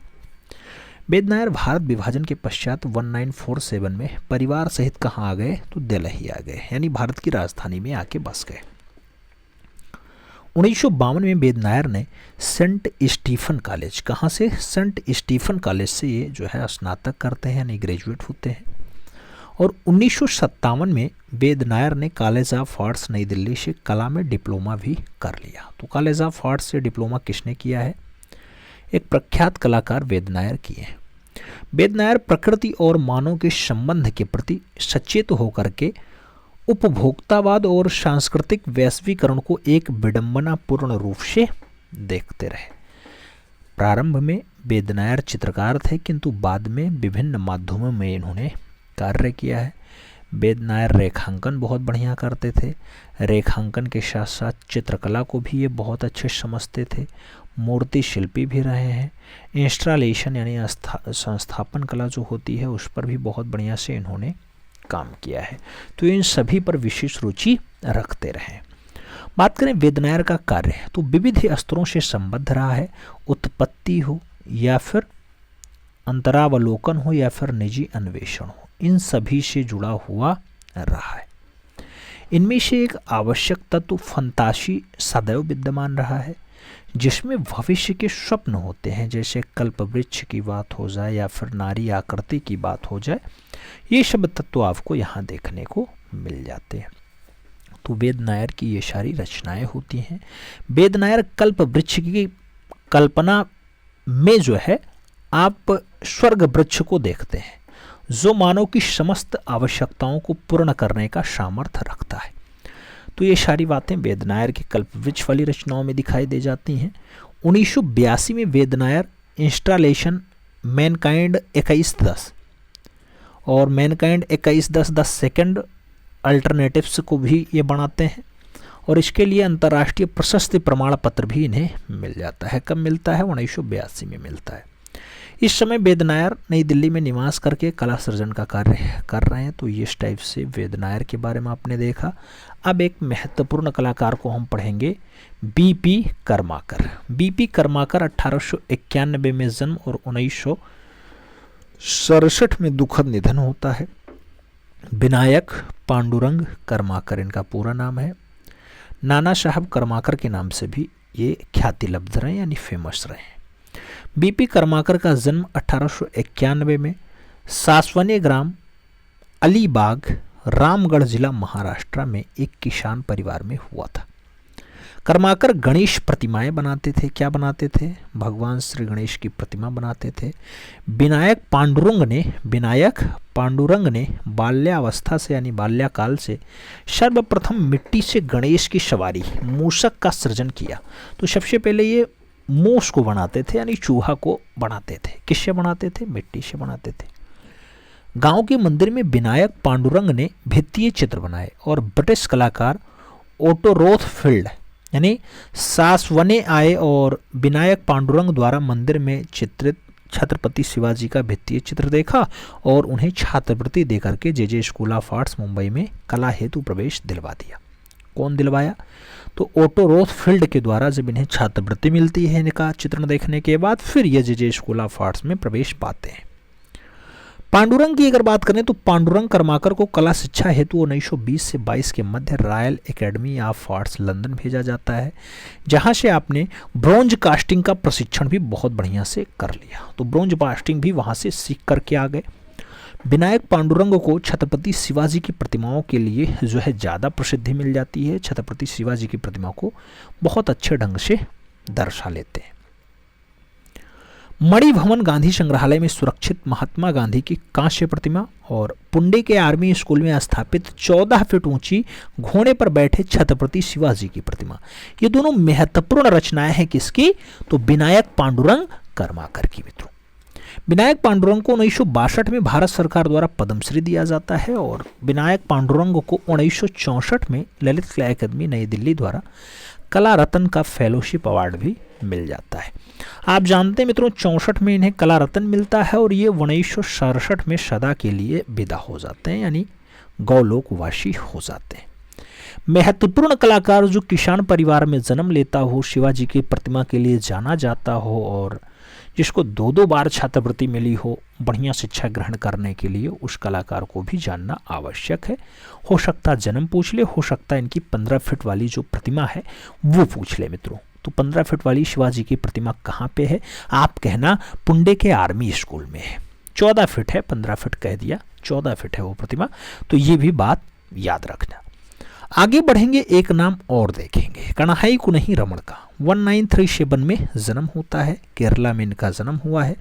वेद नायर भारत विभाजन के पश्चात 1947 में परिवार सहित कहाँ आ गए, तो दिल्ली आ गए, यानी भारत की राजधानी में आके बस गए। 1952 में वेद नायर ने सेंट स्टीफन कॉलेज, कहाँ से, सेंट स्टीफन कॉलेज से ये जो है स्नातक करते हैं, यानी ग्रेजुएट होते हैं। और 1957 में वेद नायर ने कॉलेज ऑफ आर्ट्स नई दिल्ली से कला में डिप्लोमा भी कर लिया। तो कॉलेज ऑफ आर्ट्स से डिप्लोमा किसने किया है, एक प्रख्यात कलाकार वेद नायर किए हैं। वेद नायर प्रकृति और मानव के संबंध के प्रति सचेत होकर के उपभोक्तावाद और सांस्कृतिक वैश्वीकरण को एक विडंबनापूर्ण रूप से देखते रहे। प्रारंभ में वेद नायर चित्रकार थे, किंतु बाद में विभिन्न माध्यमों में इन्होंने कार्य किया है। वेद नायर रेखांकन बहुत बढ़िया करते थे, रेखांकन के साथ साथ चित्रकला को भी ये बहुत अच्छे समझते थे, मूर्ति शिल्पी भी रहे हैं। इंस्टॉलेशन यानी संस्थापन कला जो होती है उस पर भी बहुत बढ़िया से इन्होंने काम किया है। तो इन सभी पर विशेष रुचि रखते रहे। बात करें वेद नायर का कार्य, तो विविध स्तरों से संबद्ध रहा है, उत्पत्ति हो या फिर अंतरावलोकन हो या फिर निजी अन्वेषण हो, इन सभी से जुड़ा हुआ रहा है। इनमें से एक आवश्यक तत्व फंतासी सदैव विद्यमान रहा है, जिसमें भविष्य के स्वप्न होते हैं, जैसे कल्पवृक्ष की बात हो जाए या फिर नारी आकृति की बात हो जाए, ये सब तत्व आपको यहाँ देखने को मिल जाते हैं। तो वेद नायर की ये सारी रचनाएं होती हैं। वेद नायर कल्पवृक्ष की कल्पना में जो है आप स्वर्ग वृक्ष को देखते हैं, जो मानव की समस्त आवश्यकताओं को पूर्ण करने का सामर्थ्य रखता है। तो ये सारी बातें वेद नायर के कल्पवृक्ष वाली रचनाओं में दिखाई दे जाती हैं। 1982 में वेद नायर इंस्टॉलेशन मैनकाइंड 2110 और मैनकाइंड 2110 द सेकंड अल्टरनेटिव्स को भी ये बनाते हैं, और इसके लिए अंतर्राष्ट्रीय प्रशस्ति प्रमाण पत्र भी इन्हें मिल जाता है। कब मिलता है, 1982 में मिलता है। इस समय वेद नायर नई दिल्ली में निवास करके कला सृजन का कार्य कर रहे हैं। तो इस टाइप से वेद नायर के बारे में आपने देखा। अब एक महत्वपूर्ण कलाकार को हम पढ़ेंगे, बीपी कर्माकर। बीपी कर्माकर 1891 में जन्म और 1967 में दुखद निधन होता है। विनायक पांडुरंग कर्माकर इनका पूरा नाम है। नाना साहब कर्माकर के नाम से भी ये ख्याति लब्ध रहे, यानी फेमस रहे। बीपी कर्माकर का जन्म 1891 में सासवने ग्राम अलीबाग, रामगढ़ जिला, महाराष्ट्र में एक किसान परिवार में हुआ था। कर्माकर गणेश प्रतिमाएं बनाते थे। क्या बनाते थे, भगवान श्री गणेश की प्रतिमा बनाते थे। विनायक पांडुरंग ने बाल्यावस्था से यानी बाल्यकाल से सर्वप्रथम मिट्टी से गणेश की सवारी मूषक का सृजन किया। तो सबसे पहले ये मूस को बनाते थे, यानी चूहा को बनाते थे। किससे बनाते थे, मिट्टी से बनाते थे। गांव के मंदिर में विनायक पांडुरंग ने भित्तीय चित्र बनाए और ब्रिटिश कलाकार ओटो रोथफील्ड यानी सासवने आए और विनायक पांडुरंग द्वारा मंदिर में चित्रित छत्रपति शिवाजी का भित्तीय चित्र देखा और उन्हें छात्रवृत्ति देकर के जे स्कूल ऑफ आर्ट्स मुंबई में कला हेतु प्रवेश दिलवा दिया। कौन दिलवाया? तो ओटो रोथफील्ड के द्वारा जब इन्हें छात्रवृत्ति मिलती है इनका चित्रण देखने के बाद, फिर ये जे स्कूल ऑफ आर्ट्स में प्रवेश पाते हैं। पांडुरंग की अगर बात करें तो पांडुरंग कर्माकर को कला शिक्षा हेतु 1920 से 22 के मध्य Royal Academy of Arts London भेजा जाता है, जहां से आपने ब्रोंज कास्टिंग का प्रशिक्षण भी बहुत बढ़िया से कर लिया। तो ब्रोंज कास्टिंग भी वहां से सीख करके आ गए। विनायक पांडुरंग को छत्रपति शिवाजी की प्रतिमाओं के लिए जो है ज़्यादा प्रसिद्धि मिल जाती है। छत्रपति शिवाजी की प्रतिमा को बहुत अच्छे ढंग से दर्शा लेते हैं। मणिभवन गांधी संग्रहालय में सुरक्षित महात्मा गांधी की कांस्य प्रतिमा और पुंडे के आर्मी स्कूल में स्थापित 14 फीट ऊंची घोड़े पर बैठे छत्रपति शिवाजी की प्रतिमा, ये दोनों महत्वपूर्ण रचनाएं हैं किसकी? तो विनायक पांडुरंग कर्माकर की। मित्रों, विनायक पांडुरंग को 1962 में भारत सरकार द्वारा पद्मश्री दिया जाता है और विनायक पांडुरंग को 1964 में ललित कला अकादमी नई दिल्ली द्वारा कला रत्न का फेलोशिप अवार्ड भी मिल जाता है। आप जानते हैं मित्रों, 64 में इन्हें कला रत्न मिलता है और ये 1967 में सदा के लिए विदा हो जाते हैं, यानी गौलोकवासी हो जाते हैं। महत्वपूर्ण कलाकार जो किसान परिवार में जन्म लेता हो, शिवाजी की प्रतिमा के लिए जाना जाता हो और जिसको 2-2 बार छात्रवृत्ति मिली हो बढ़िया शिक्षा ग्रहण करने के लिए, उस कलाकार को भी जानना आवश्यक है। हो सकता जन्म पूछ ले, हो सकता इनकी 15 फीट वाली जो प्रतिमा है वो पूछ ले। मित्रों, तो 15 फीट वाली शिवाजी की प्रतिमा कहाँ पे है? आप कहना पुंडे के आर्मी स्कूल में है। 14 फीट है, 15 फीट कह दिया, 14 फीट है वो प्रतिमा। तो ये भी बात याद रखना। आगे बढ़ेंगे, एक नाम और देखेंगे, कन्हई कुन्ही रमन का। 1937 में जन्म होता है, केरला में इनका जन्म हुआ है।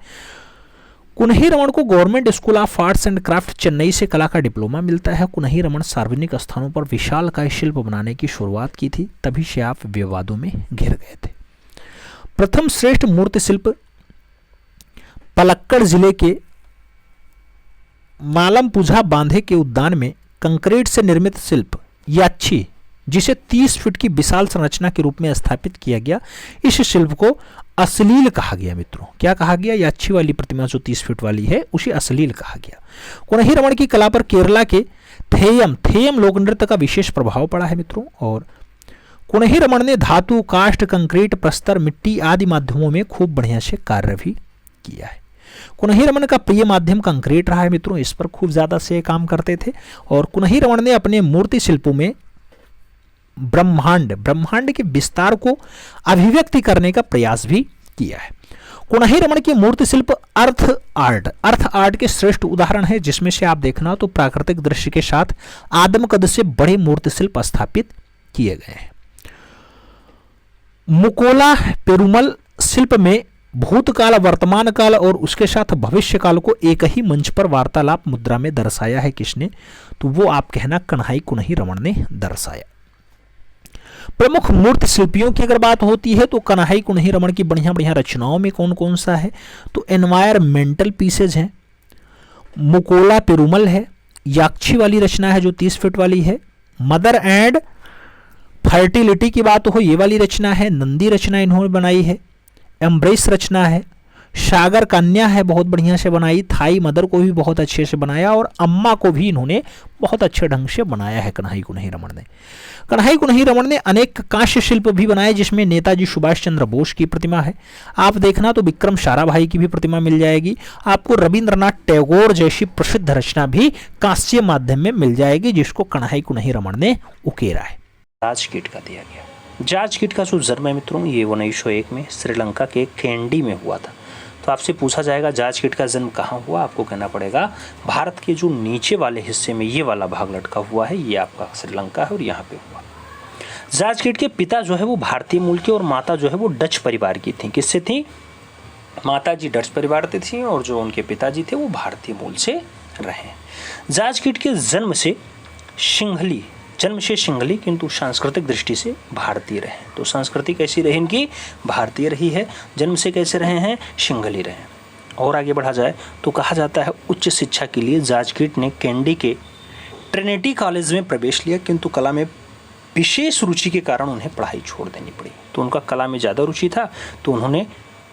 कुन्ही रमन को government school of arts and craft Chennai से कला का डिप्लोमा मिलता है। कुन्ही रमन सार्वजनिक स्थानों पर विशालकाय शिल्प बनाने की शुरुआत की थी, तभी से आप विवादों में घिर गए थे। प्रथम श्रेष्ठ मूर्ति शिल्प पलक्कड़ जिले के मालमपुझा बांधे के उद्यान में कंक्रीट से निर्मित शिल्प याच्छी, जिसे 30 फीट की विशाल संरचना के रूप में स्थापित किया गया, इस शिल्प को अश्लील कहा गया। मित्रों, क्या कहा गया? याच्छी वाली प्रतिमा जो 30 फीट वाली है उसे अश्लील कहा गया। कुन्ही रमन की कला पर केरला के थेयम लोक नृत्य का विशेष प्रभाव पड़ा है। मित्रों, और कुन्ही रमन ने धातु, काष्ठ, कंक्रीट, प्रस्तर, मिट्टी आदि माध्यमों में खूब बढ़िया से कार्य भी किया है। कुन्ही रमन का प्रिय माध्यम कंक्रीट रहा है। मित्रों, इस पर खूब ज्यादा से काम करते थे और कुन्ही रमन ने अपने मूर्ति शिल्पों में ब्रह्मांड के विस्तार को अभिव्यक्ति करने का प्रयास भी किया है। कुन्ही रमन की मूर्ति शिल्प अर्थ आर्ट के श्रेष्ठ उदाहरण है, जिसमें से आप देखना तो प्राकृतिक दृश्य के साथ आदम कद से बड़े मूर्ति शिल्प स्थापित किए गए हैं। मुकोला पेरुमल शिल्प में भूतकाल, वर्तमान काल और उसके साथ भविष्य काल को एक ही मंच पर वार्तालाप मुद्रा में दर्शाया है। किसने? तो वो आप कहना कन्हई कुन्ही रमन ने दर्शाया। प्रमुख मूर्ति शिल्पियों की अगर बात होती है तो कन्हई कुन्ही रमन की बढ़िया बढ़िया रचनाओं में कौन कौन सा है? तो एनवायरमेंटल पीसेज हैं, मुकोला पेरुमल है, याक्षी वाली रचना है जो 30 फीट वाली है, मदर एंड फर्टिलिटी की बात हो ये वाली रचना है, नंदी रचना इन्होंने बनाई है, एम्ब्रेस रचना है, सागर कन्या है बहुत बढ़िया से बनाई, थाई मदर को भी बहुत अच्छे से बनाया और अम्मा को भी इन्होंने बहुत अच्छे ढंग से बनाया है कन्हई कुन्ही रमन ने। कन्हई कुन्ही रमन ने अनेक कांस्य शिल्प भी बनाए, जिसमें नेताजी सुभाष चंद्र बोस की प्रतिमा है। आप देखना तो विक्रम साराभाई की भी प्रतिमा मिल जाएगी। आपको रविंद्रनाथ टैगोर जैसी प्रसिद्ध रचना भी कांस्य माध्यम में मिल जाएगी, जिसको कन्हई कुन्ही रमन ने उकेरा है।
राजकीट का दिया गया। जाजकीट का जो जन्म है मित्रों, ये 1901 में श्रीलंका के कैंडी में हुआ था। तो आपसे पूछा जाएगा जाजकीट का जन्म कहाँ हुआ, आपको कहना पड़ेगा भारत के जो नीचे वाले हिस्से में ये वाला भाग लटका हुआ है, ये आपका श्रीलंका है और यहाँ पे हुआ। जाजकीट के पिता जो है वो भारतीय मूल के और माता जो है वो डच परिवार की थी। किससे थी? माता जी डच परिवार से थी और जो उनके पिताजी थे वो भारतीय मूल से रहे। जाजकीट के जन्म से सिंघली किंतु सांस्कृतिक दृष्टि से भारतीय रहे। तो संस्कृति कैसी रही इनकी? भारतीय रही है। जन्म से कैसे रहे हैं? सिंघली रहे। और आगे बढ़ा जाए तो कहा जाता है उच्च शिक्षा के लिए जाजकीट ने कैंडी के ट्रिनिटी कॉलेज में प्रवेश लिया, किंतु कला में विशेष रुचि के कारण उन्हें पढ़ाई छोड़ देनी पड़ी। तो उनका कला में ज़्यादा रुचि था तो उन्होंने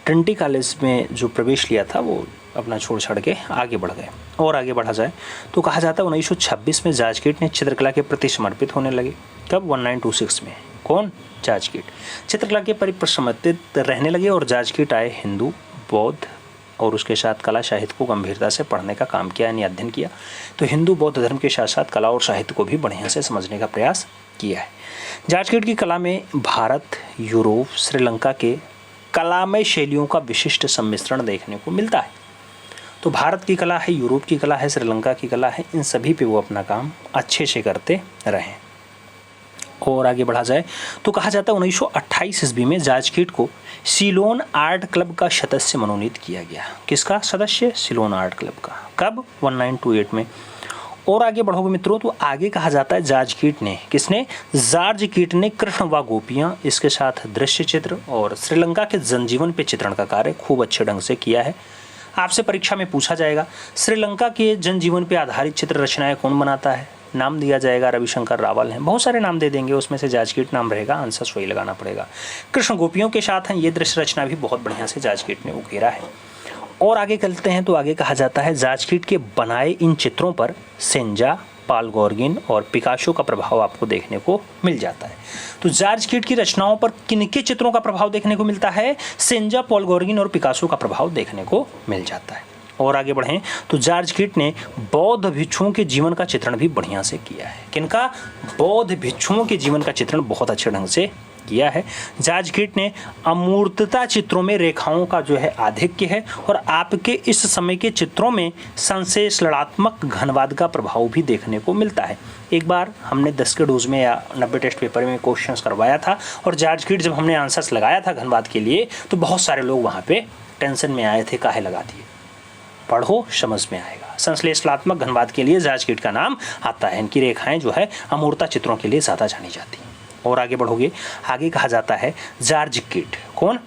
ट्रिनिटी कॉलेज में जो प्रवेश लिया था वो अपना छोड़ छाड़ के आगे बढ़ गए। और आगे बढ़ा जाए तो कहा जाता है 1926 में जॉर्ज कीट ने चित्रकला के प्रति समर्पित होने लगे। कब? 1926 में। कौन? जॉर्ज कीट चित्रकला के प्रति समर्पित रहने लगे और जॉर्ज कीट आए हिंदू, बौद्ध और उसके साथ कला साहित्य को गंभीरता से पढ़ने का काम किया, यानी अध्ययन किया। तो हिंदू बौद्ध धर्म के साथ साथ कला और साहित्य को भी बढ़िया से समझने का प्रयास किया है। जॉर्ज कीट की कला में भारत, यूरोप, श्रीलंका के कलामय शैलियों का विशिष्ट सम्मिश्रण देखने को मिलता है। तो भारत की कला है, यूरोप की कला है, श्रीलंका की कला है, इन सभी पे वो अपना काम अच्छे से करते रहे। और आगे बढ़ा जाए तो कहा जाता है 1928 ईस्वी में जॉर्ज कीट को सिलोन आर्ट क्लब का सदस्य मनोनीत किया गया। किसका सदस्य? सिलोन आर्ट क्लब का। कब? 1928 में। और आगे बढ़ोगे मित्रों तो आगे कहा जाता है जॉर्ज कीट ने, किसने? जॉर्ज कीट ने कृष्ण व गोपियाँ, इसके साथ दृश्य चित्र और श्रीलंका के जनजीवन पे चित्रण का कार्य खूब अच्छे ढंग से किया है। आपसे परीक्षा में पूछा जाएगा श्रीलंका के जनजीवन पे आधारित चित्र रचनाएं कौन बनाता है? नाम दिया जाएगा रविशंकर रावल हैं। बहुत सारे नाम दे देंगे, उसमें से जॉर्ज कीट नाम रहेगा, आंसर सही लगाना पड़ेगा। कृष्ण गोपियों के साथ हैं, ये दृश्य रचना भी बहुत बढ़िया से जॉर्ज कीट ने उकेरा है। और आगे चलते हैं तो आगे कहा जाता है जॉर्ज कीट के बनाए इन चित्रों पर सेंजा, पॉल गॉर्गिन और पिकासो का प्रभाव आपको देखने को मिल जाता है। तो जॉर्ज कीट की रचनाओं पर किनके चित्रों का प्रभाव देखने को मिलता है? सेंजा, पॉल गॉर्गिन और पिकासो का प्रभाव देखने को मिल जाता है। और आगे बढ़ें तो जॉर्ज कीट ने बौद्ध भिक्षुओं के जीवन का चित्रण भी बढ़िया से किया है। किनका? बौद्ध भिक्षुओं के जीवन का चित्रण बहुत अच्छे ढंग से किया है। जॉर्ज कीट ने अमूर्तता चित्रों में रेखाओं का जो है आधिक्य है और आपके इस समय के चित्रों में संश्लेषणात्मक घनवाद का प्रभाव भी देखने को मिलता है। एक बार हमने 10 के डोज में या 90 टेस्ट पेपर में क्वेश्चंस करवाया था और जॉर्ज कीट जब हमने आंसर्स लगाया था घनवाद के लिए तो बहुत सारे लोग वहाँ पे टेंशन में आए थे, काहे लगा दिए। पढ़ो, समझ में आएगा। संश्लेषणात्मक घनवाद के लिए जॉर्ज कीट का नाम आता है। इनकी रेखाएं जो है अमूर्तता चित्रों के लिए ज़्यादा जानी जाती हैं। और आगे बढ़ोगे, आगे कहा जाता है जॉर्ज कीट। कौन?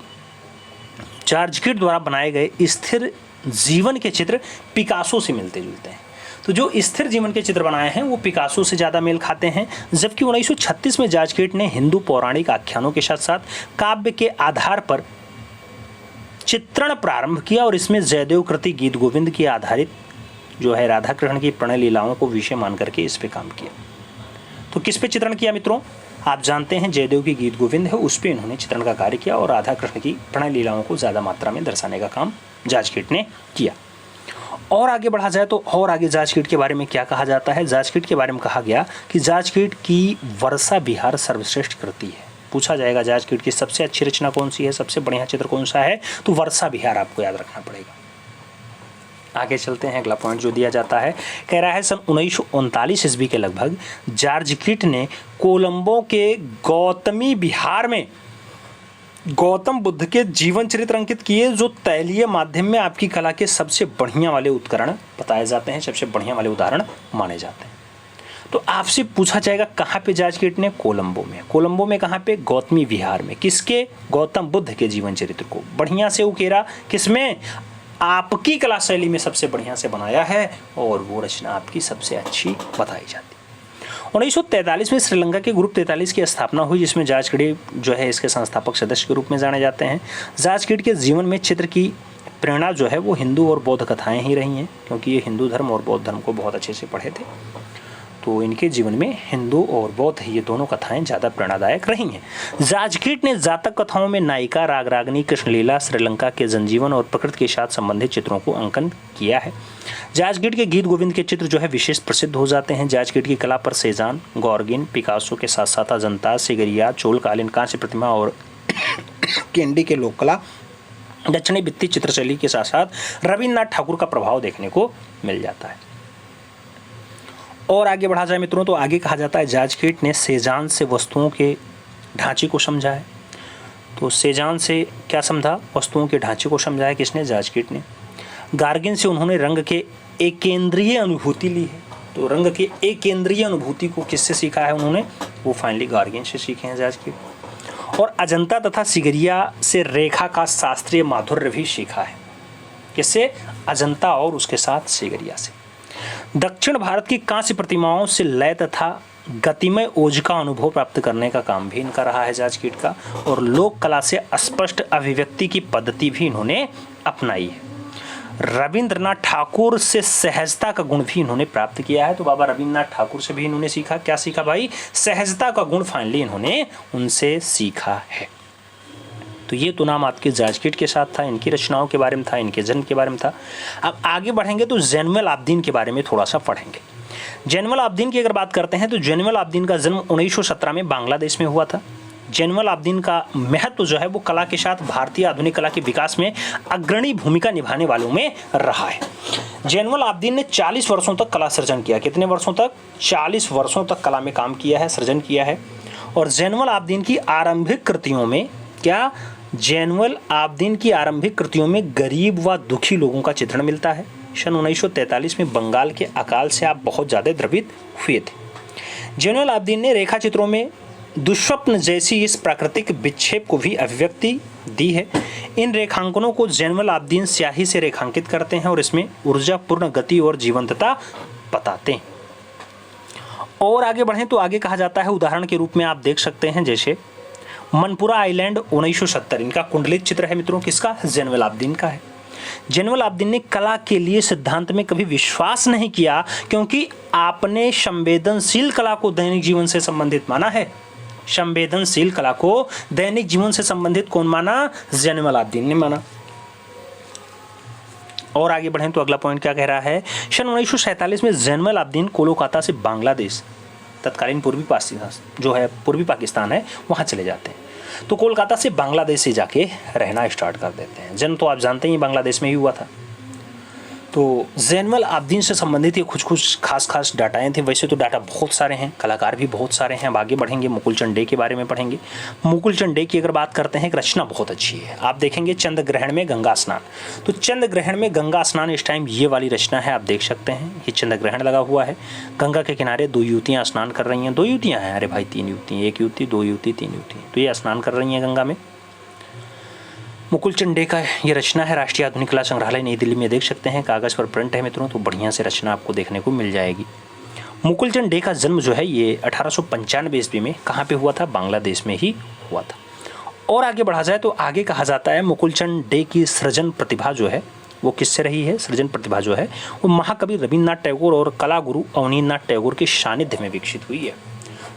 जॉर्ज कीट द्वारा बनाए गए स्थिर जीवन के चित्र पिकासो से मिलते जुलते हैं। तो जो स्थिर जीवन के चित्र बनाए हैं वो पिकासो से ज़्यादा मेल खाते हैं। जबकि 1936 में जॉर्ज कीट ने हिंदू पौराणिक आख्यानों के साथ साथ काव्य के आधार पर चित्रण प्रारंभ किया और इसमें जयदेव कृति गीत गोविंद की आधारित जो है राधा कृष्ण की प्रणय लीलाओं को विषय मान करके इस पे काम किया। तो किस पे चित्रण किया मित्रों? आप जानते हैं जयदेव की गीत गोविंद है, उस पे इन्होंने चित्रण का कार्य किया और राधा कृष्ण की प्रणय लीलाओं को ज़्यादा मात्रा में दर्शाने का काम जॉर्ज कीट ने किया। और आगे बढ़ा जाए तो और आगे जॉर्ज कीट के बारे में क्या कहा जाता है? जॉर्ज कीट के बारे में कहा गया कि जॉर्ज कीट की वर्षा विहार सर्वश्रेष्ठ कृति है। पूछा जाएगा जॉर्ज कीट की सबसे अच्छी रचना कौन सी है, सबसे बढ़िया चित्र कौन सा है, तो वर्षा विहार आपको याद रखना पड़ेगा। आगे चलते हैं, अगला पॉइंट जो दिया जाता है कह रहा है सन 1939 ईस्वी के लगभग जॉर्ज कीट ने कोलंबो के गौतमी विहार में गौतम बुद्ध के जीवन चरित्र अंकित किए, जो तैलीय माध्यम में आपकी कला के सबसे बढ़िया वाले उपकरण बताए जाते हैं, सबसे बढ़िया वाले उदाहरण माने जाते हैं। तो आपसे पूछा जाएगा कहाँ पे जॉर्ज कीट ने? कोलंबो में। कोलंबो में कहाँ पे? गौतमी विहार में। किसके? गौतम बुद्ध के जीवन चरित्र को बढ़िया से उकेरा। किसमें? आपकी कला शैली में सबसे बढ़िया से बनाया है और वो रचना आपकी सबसे अच्छी बताई जाती है। 1943 में श्रीलंका के ग्रुप 43 की स्थापना हुई, जिसमें जॉर्ज कीट जो है इसके संस्थापक सदस्य के रूप में जाने जाते हैं। जॉर्ज कीट के जीवन में चित्र की प्रेरणा जो है वो हिंदू और बौद्ध कथाएं ही रही हैं, क्योंकि ये हिंदू धर्म और बौद्ध धर्म को बहुत अच्छे से पढ़े थे। तो इनके जीवन में हिंदू और बौद्ध ये दोनों कथाएं ज़्यादा प्रेरणादायक रही हैं। जॉर्ज कीट ने जातक कथाओं में नायिका, रागरागिनी, कृष्णलीला, श्रीलंका के जनजीवन और प्रकृति के साथ संबंधित चित्रों को अंकन किया है। जॉर्ज कीट के गीत गोविंद के चित्र जो है विशेष प्रसिद्ध हो जाते हैं। जॉर्ज कीट की कला पर सेजान, गॉर्गिन, पिकासो के साथ साथ अजंता, सिगरिया, चोलकालीन कांस्य प्रतिमा और केंडी के लोक कला, दक्षिणी भित्ति चित्रशैली के साथ साथ रविन्द्रनाथ ठाकुर का प्रभाव देखने को मिल जाता है। और आगे बढ़ा जाए मित्रों तो आगे कहा जाता है जॉर्ज कीट ने सेजान से वस्तुओं के ढांचे को समझा है। तो सेजान से क्या समझा? वस्तुओं के ढांचे को समझा है। किसने? जॉर्ज कीट ने। गार्गिन से उन्होंने रंग के एक केंद्रीय अनुभूति ली है। तो रंग के एक केंद्रीय अनुभूति को किससे सीखा है उन्होंने? वो फाइनली गार्गिन से सीखे हैं जॉर्ज कीट। और अजंता तथा सिगरिया से रेखा का शास्त्रीय माधुर्य भी सीखा है। किससे? अजंता और उसके साथ सिगरिया से। दक्षिण भारत की कांस्य प्रतिमाओं से लय तथा गतिमय ओज का अनुभव प्राप्त करने का काम भी इनका रहा है जांच कीट का, और लोक कला से स्पष्ट अभिव्यक्ति की पद्धति भी इन्होंने अपनाई है। रविंद्रनाथ ठाकुर से सहजता का गुण भी इन्होंने प्राप्त किया है। तो बाबा रविंद्रनाथ ठाकुर से भी इन्होंने सीखा, क्या सीखा भाई? सहजता का गुण फाइनली इन्होंने उनसे सीखा है। तो ये तो नाम आपके जांच कीट के साथ था, इनकी रचनाओं के बारे में था, इनके जन्म के बारे में था। अब आगे बढ़ेंगे तो जैनुल आबदीन के बारे में थोड़ा सा पढ़ेंगे। जैनुल आबदीन की अगर बात करते हैं तो जैनुल आबदीन का जन्म 1917 में बांग्लादेश में हुआ था। जैनुल आबदीन का महत्व जो है वो कला के साथ भारतीय आधुनिक कला के विकास में अग्रणी भूमिका निभाने वालों में रहा है। जैनुल आबदीन ने 40 वर्षों तक कला सृजन किया। कितने वर्षों तक? 40 वर्षों तक कला में काम किया है, सृजन किया है। और जैनुल आबदीन की आरंभिक कृतियों में क्या? जैनुल आबदीन की आरंभिक कृतियों में गरीब व दुखी लोगों का चित्रण मिलता है। सन 1943 में बंगाल के अकाल से आप बहुत ज़्यादा द्रवित हुए थे। जैनुल आबदीन ने रेखा चित्रों में दुष्स्वप्न जैसी इस प्राकृतिक विक्षेप को भी अभिव्यक्ति दी है। इन रेखांकनों को जैनुल आबदीन स्याही से रेखांकित करते हैं और इसमें ऊर्जापूर्ण गति और जीवंतता बताते हैं। और आगे बढ़ें तो आगे कहा जाता है, उदाहरण के रूप में आप देख सकते हैं जैसे मनपुरा आइलैंड 1970, इनका कुंडलित चित्र है मित्रों, किसका? जैनुल आबदीन का है। जैनुल आबदीन ने कला के लिए सिद्धांत में कभी विश्वास नहीं किया, क्योंकि आपने संवेदनशील कला को दैनिक जीवन से संबंधित माना है। संवेदनशील कला को दैनिक जीवन से संबंधित कौन माना? जैनुल आबदीन ने माना। और आगे बढ़ें तो अगला पॉइंट क्या कह रहा है? सन 1947 में जैनुल आबदीन कोलकाता से बांग्लादेश, तत्कालीन पूर्वी पाकिस्तान है, वहाँ चले जाते हैं। तो कोलकाता से बांग्लादेश से जाके रहना स्टार्ट कर देते हैं। जन्म तो आप जानते ही बांग्लादेश में ही हुआ था। तो जैनुल आबदीन से संबंधित ये कुछ खास डाटाएं थे। वैसे तो डाटा बहुत सारे हैं, कलाकार भी बहुत सारे हैं। अब आगे बढ़ेंगे, मुकुलचंद डे के बारे में पढ़ेंगे। मुकुलचंद डे की अगर बात करते हैं, एक रचना बहुत अच्छी है। आप देखेंगे चंद्र ग्रहण में गंगा स्नान। तो चंद्र ग्रहण में गंगा स्नान इस टाइम ये वाली रचना है, आप देख सकते हैं। ये चंद्र ग्रहण लगा हुआ है, गंगा के किनारे 2 युवतियाँ स्नान कर रही हैं। 2 युवतियाँ हैं, अरे भाई 3 युवती, 1 युवती, 2 युवती, 3 युवती, तो ये स्नान कर रही हैं गंगा में। मुकुलचंद डे का ये रचना है, राष्ट्रीय आधुनिक कला संग्रहालय नई दिल्ली में देख सकते हैं। कागज़ पर प्रिंट है मित्रों, तो बढ़िया से रचना आपको देखने को मिल जाएगी। मुकुलचंद डे का जन्म जो है ये 1895 ईस्वी में कहाँ पे हुआ था? बांग्लादेश में ही हुआ था। और आगे बढ़ा जाए तो आगे कहा जाता है मुकुलचंद डे की सृजन प्रतिभा जो है वो किससे रही है? सृजन प्रतिभा जो है वो महाकवि रविंद्रनाथ टैगोर और कला गुरु अवनींद्रनाथ टैगोर के सानिध्य में विकसित हुई है।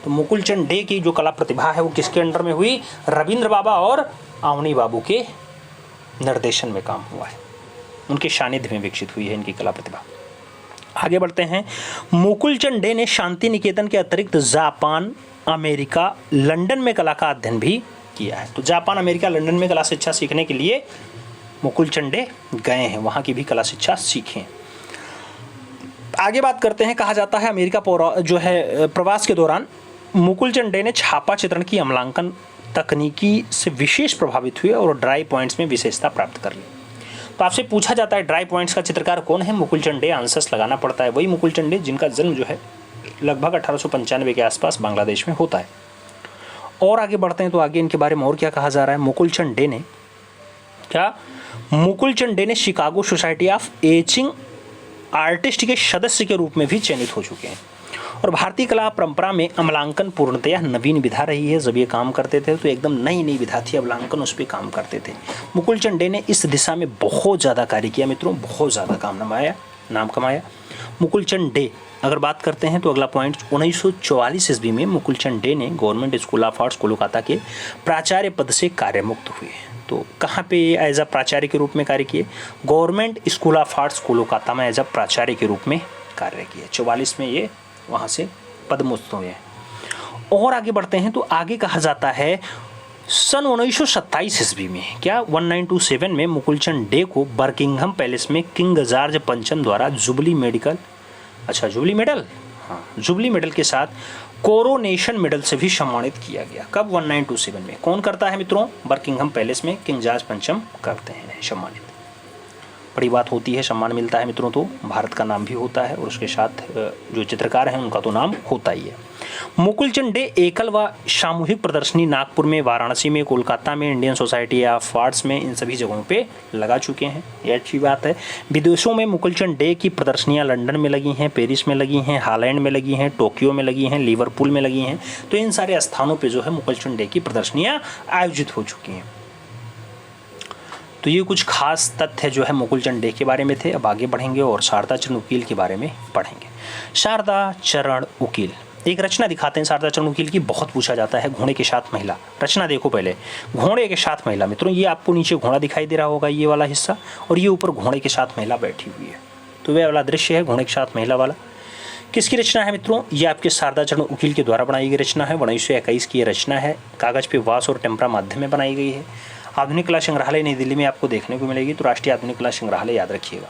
तो मुकुलचंद डे की जो कला प्रतिभा है वो किसके अंडर में हुई? रविंद्र बाबा और अवनी बाबू के निर्देशन में काम हुआ है, उनके सानिध्य में विकसित हुई है इनकी कला प्रतिभा। आगे बढ़ते हैं। मुकुलचंद डे ने शांति निकेतन के अतिरिक्त जापान, अमेरिका, लंदन में कला का अध्ययन भी किया है। तो जापान, अमेरिका, लंदन में कला शिक्षा सीखने के लिए मुकुलचंद डे गए हैं, वहाँ की भी कला शिक्षा सीखें। आगे बात करते हैं, कहा जाता है अमेरिका जो है प्रवास के दौरान मुकुलचंद डे ने छापा चित्रण की अमलांकन तकनीकी से विशेष प्रभावित हुए और ड्राई पॉइंट्स में विशेषता प्राप्त कर ली। तो आपसे पूछा जाता है ड्राई पॉइंट्स का चित्रकार कौन है? मुकुलचंद डे। आंसर्स लगाना पड़ता है, वही मुकुलचंद डे जिनका जन्म जो है लगभग 1895 के आसपास बांग्लादेश में होता है। और आगे बढ़ते हैं तो आगे इनके बारे में और क्या कहा जा रहा है? मुकुलचंद डे ने Chicago society of etching artist के सदस्य के रूप में भी चयनित हो चुके हैं। और भारतीय कला परंपरा में अमलांकन पूर्णतया नवीन विधा रही है। जब ये काम करते थे तो एकदम नई विधा थी, अमलांकन उस पर काम करते थे। मुकुलचंद डे ने इस दिशा में बहुत ज़्यादा कार्य किया मित्रों, बहुत ज़्यादा नाम कमाया। मुकुलचंद डे अगर बात करते हैं तो अगला पॉइंट 1944 ईस्वी में मुकुलचंद डे ने government school of arts Kolkata के प्राचार्य पद से कार्यमुक्त हुए। तो कहाँ पे एज अ प्राचार्य के रूप में कार्य किए? Government school of arts Kolkata में एज अ प्राचार्य के रूप में कार्य किए। 44 में ये वहाँ से पदमुक्त हुए हैं। और आगे बढ़ते हैं तो आगे कहा जाता है सन 1927 ईस्वी में 1927 में मुकुलचंद डे को बर्किंघम पैलेस में किंग जॉर्ज पंचम द्वारा जुबली मेडल के साथ कोरोनेशन मेडल से भी सम्मानित किया गया। कब? 1927 में। कौन करता है मित्रों? बर्किंघम पैलेस में किंग जॉर्ज पंचम करते हैं सम्मानित। बड़ी बात होती है, सम्मान मिलता है मित्रों तो भारत का नाम भी होता है और उसके साथ जो चित्रकार हैं उनका तो नाम होता ही है। मुकुलचंद डे एकल व सामूहिक प्रदर्शनी नागपुर में, वाराणसी में, कोलकाता में, इंडियन सोसाइटी ऑफ आर्ट्स में, इन सभी जगहों पे लगा चुके हैं। ये अच्छी बात है। विदेशों में मुकुलचंद डे की प्रदर्शनियां लंदन में लगी हैं, पेरिस में लगी हैं, हॉलैंड में लगी हैं, टोक्यो में लगी हैं, लिवरपूल में लगी हैं। तो इन सारे स्थानों पर जो है मुकुलचंद डे की प्रदर्शनियाँ आयोजित हो चुकी हैं। तो ये कुछ खास तथ्य जो है मुकुलचंद डे के बारे में थे। अब आगे बढ़ेंगे और शारदा चरण उकील के बारे में पढ़ेंगे। शारदा चरण उकील, एक रचना दिखाते हैं शारदा चरण उकील की, बहुत पूछा जाता है। घोड़े के साथ महिला, रचना देखो पहले, घोड़े के साथ महिला। मित्रों ये आपको नीचे घोड़ा दिखाई दे रहा होगा, ये वाला हिस्सा, और ये ऊपर घोड़े के साथ महिला बैठी हुई है। तो वह वाला दृश्य है घोड़े के साथ महिला वाला। किसकी रचना है मित्रों? ये आपके शारदा चरण उकील के द्वारा बनाई गई रचना है। 1921 की ये रचना है। कागज पे वास और टेम्परा माध्यम में बनाई गई है। आधुनिक कला संग्रहालय नई दिल्ली में आपको देखने को मिलेगी। तो राष्ट्रीय आधुनिक कला संग्रहालय याद रखिएगा।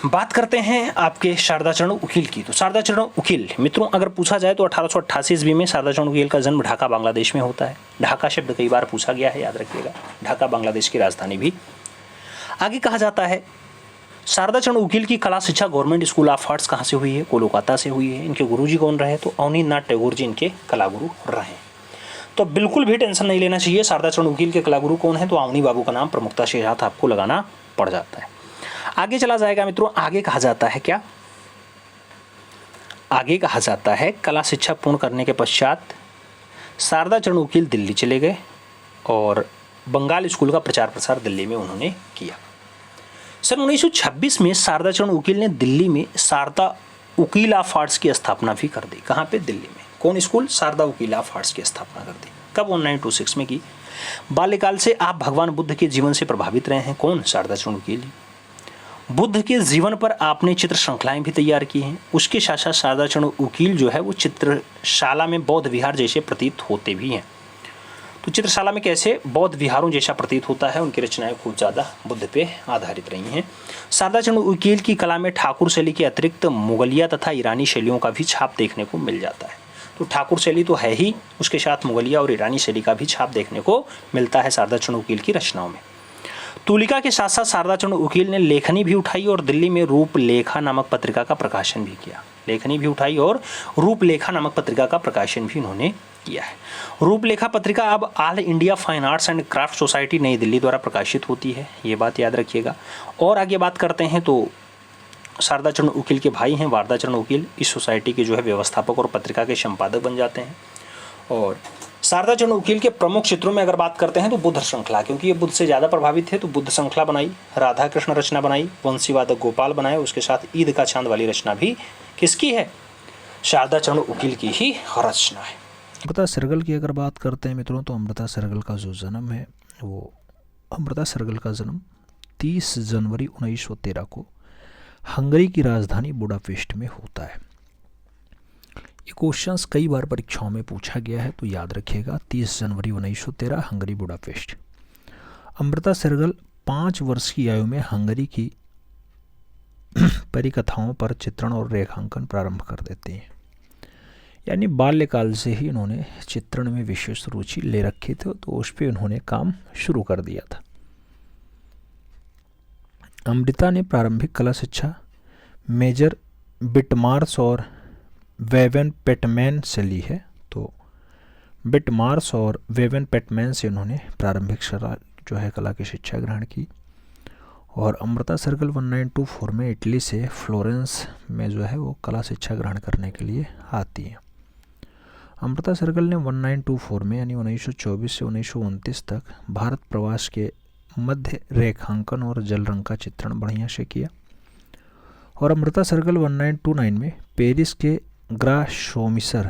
बात करते हैं आपके शारदा चरण उकील की। तो शारदा चरण उकील मित्रों अगर पूछा जाए तो 1888 ईस्वी में शारदा चरण उकील का जन्म ढाका बांग्लादेश में होता है। ढाका शब्द कई बार पूछा गया है, याद रखिएगा। ढाका बांग्लादेश की राजधानी भी। आगे कहा जाता है शारदा चरण उकील की कला शिक्षा गवर्नमेंट स्कूल ऑफ आर्ट्स कहाँ से हुई है? कोलकाता से हुई है। इनके गुरुजी कौन रहे? तो अवनींद्रनाथ टैगोर जी इनके कलागुरु रहे। तो बिल्कुल भी टेंशन नहीं लेना चाहिए। शारदा चरण उकील के कलागुरु कौन है? तो अवनी बाबू का नाम प्रमुखता से साथ आपको लगाना पड़ जाता है। आगे चला जाएगा मित्रों। आगे कहा जाता है क्या? आगे कहा जाता है कला शिक्षा पूर्ण करने के पश्चात शारदा चरण उकील दिल्ली चले गए और बंगाल स्कूल का प्रचार प्रसार दिल्ली में उन्होंने किया। सन 1926 में शारदा चरण उकील ने दिल्ली में शारदा उकील ऑफ आर्ट्स की स्थापना भी कर दी। कहाँ पे? दिल्ली में। कौन school? Sharda Ukil of arts की स्थापना कर दी। कब? 1926 में की। बाल्यकाल से आप भगवान बुद्ध के जीवन से प्रभावित रहे हैं। कौन? शारदा चरण उकील। बुद्ध के जीवन पर आपने चित्र श्रृंखलाएं भी तैयार की हैं। उसके साथ साथ शारदा चरण उकील जो है वो चित्रशाला में बौद्ध विहार जैसे प्रतीत होते भी हैं। तो चित्रशाला में कैसे बौद्ध विहारों जैसा प्रतीत होता है। उनकी रचनाएं खूब ज़्यादा बुद्ध पे आधारित रही हैं। शारदा चरण उकील की कला में ठाकुर शैली के अतिरिक्त मुगलिया तथा ईरानी शैलियों का भी छाप देखने को मिल जाता है। तो ठाकुर शैली तो है ही, उसके साथ मुगलिया और ईरानी शैली का भी छाप देखने को मिलता है शारदा चरण उकील की रचनाओं में। तुलिका के साथ साथ शारदा चरण उकील ने लेखनी भी उठाई और दिल्ली में रूपलेखा नामक पत्रिका का प्रकाशन भी किया। लेखनी भी उठाई और रूपलेखा नामक पत्रिका का प्रकाशन भी उन्होंने किया है। रूपलेखा पत्रिका अब all India fine arts and craft society नई दिल्ली द्वारा प्रकाशित होती है। ये बात याद रखिएगा। और आगे बात करते हैं तो शारदा चरण उकील के भाई हैं वारदा चरण उकील, इस सोसाइटी के जो है व्यवस्थापक और पत्रिका के संपादक बन जाते हैं। और शारदा चरण उकील के प्रमुख चित्रों में अगर बात करते हैं तो बुद्ध श्रृंखला, क्योंकि ये बुद्ध से ज़्यादा प्रभावित थे तो बुद्ध श्रृंखला बनाई, राधा कृष्ण रचना बनाई, वंशीवादक गोपाल बनाए, उसके साथ ईद का चांद वाली रचना भी किसकी है? शारदा चरण उकील की ही रचना है।
अमृता सरगल की अगर बात करते हैं मित्रों तो अमृता सरगल का जो जन्म है वो अमृता सरगल का जन्म 30 जनवरी 1913 को हंगरी की राजधानी बुडापेस्ट में होता है। ये क्वेश्चंस कई बार परीक्षाओं में पूछा गया है तो याद रखिएगा। 30 जनवरी 1913 हंगरी बुडापेस्ट। अमृता सरगल 5 वर्ष की आयु में हंगरी की परिकथाओं पर चित्रण और रेखांकन प्रारंभ कर देते हैं। यानी बाल्यकाल से ही इन्होंने चित्रण में विशेष रुचि ले रखी थी तो उस पर उन्होंने काम शुरू कर दिया था। अमृता ने प्रारंभिक कला शिक्षा मेजर बिटमार्स और वेवन पेटमैन से ली है। तो बिटमार्स और वेवन पेटमैन से उन्होंने प्रारंभिक जो है कला की शिक्षा ग्रहण की। और अमृता सरगल 1924 में इटली से फ्लोरेंस में जो है वो कला शिक्षा ग्रहण करने के लिए आती है। अमृता सरगल ने 1924 में यानी 1924 से 1929 तक भारत प्रवास के मध्य रेखांकन और जल रंग का चित्रण बढ़िया से किया। और अमृता सरगल 1929 में पेरिस के ग्रा शोमिशर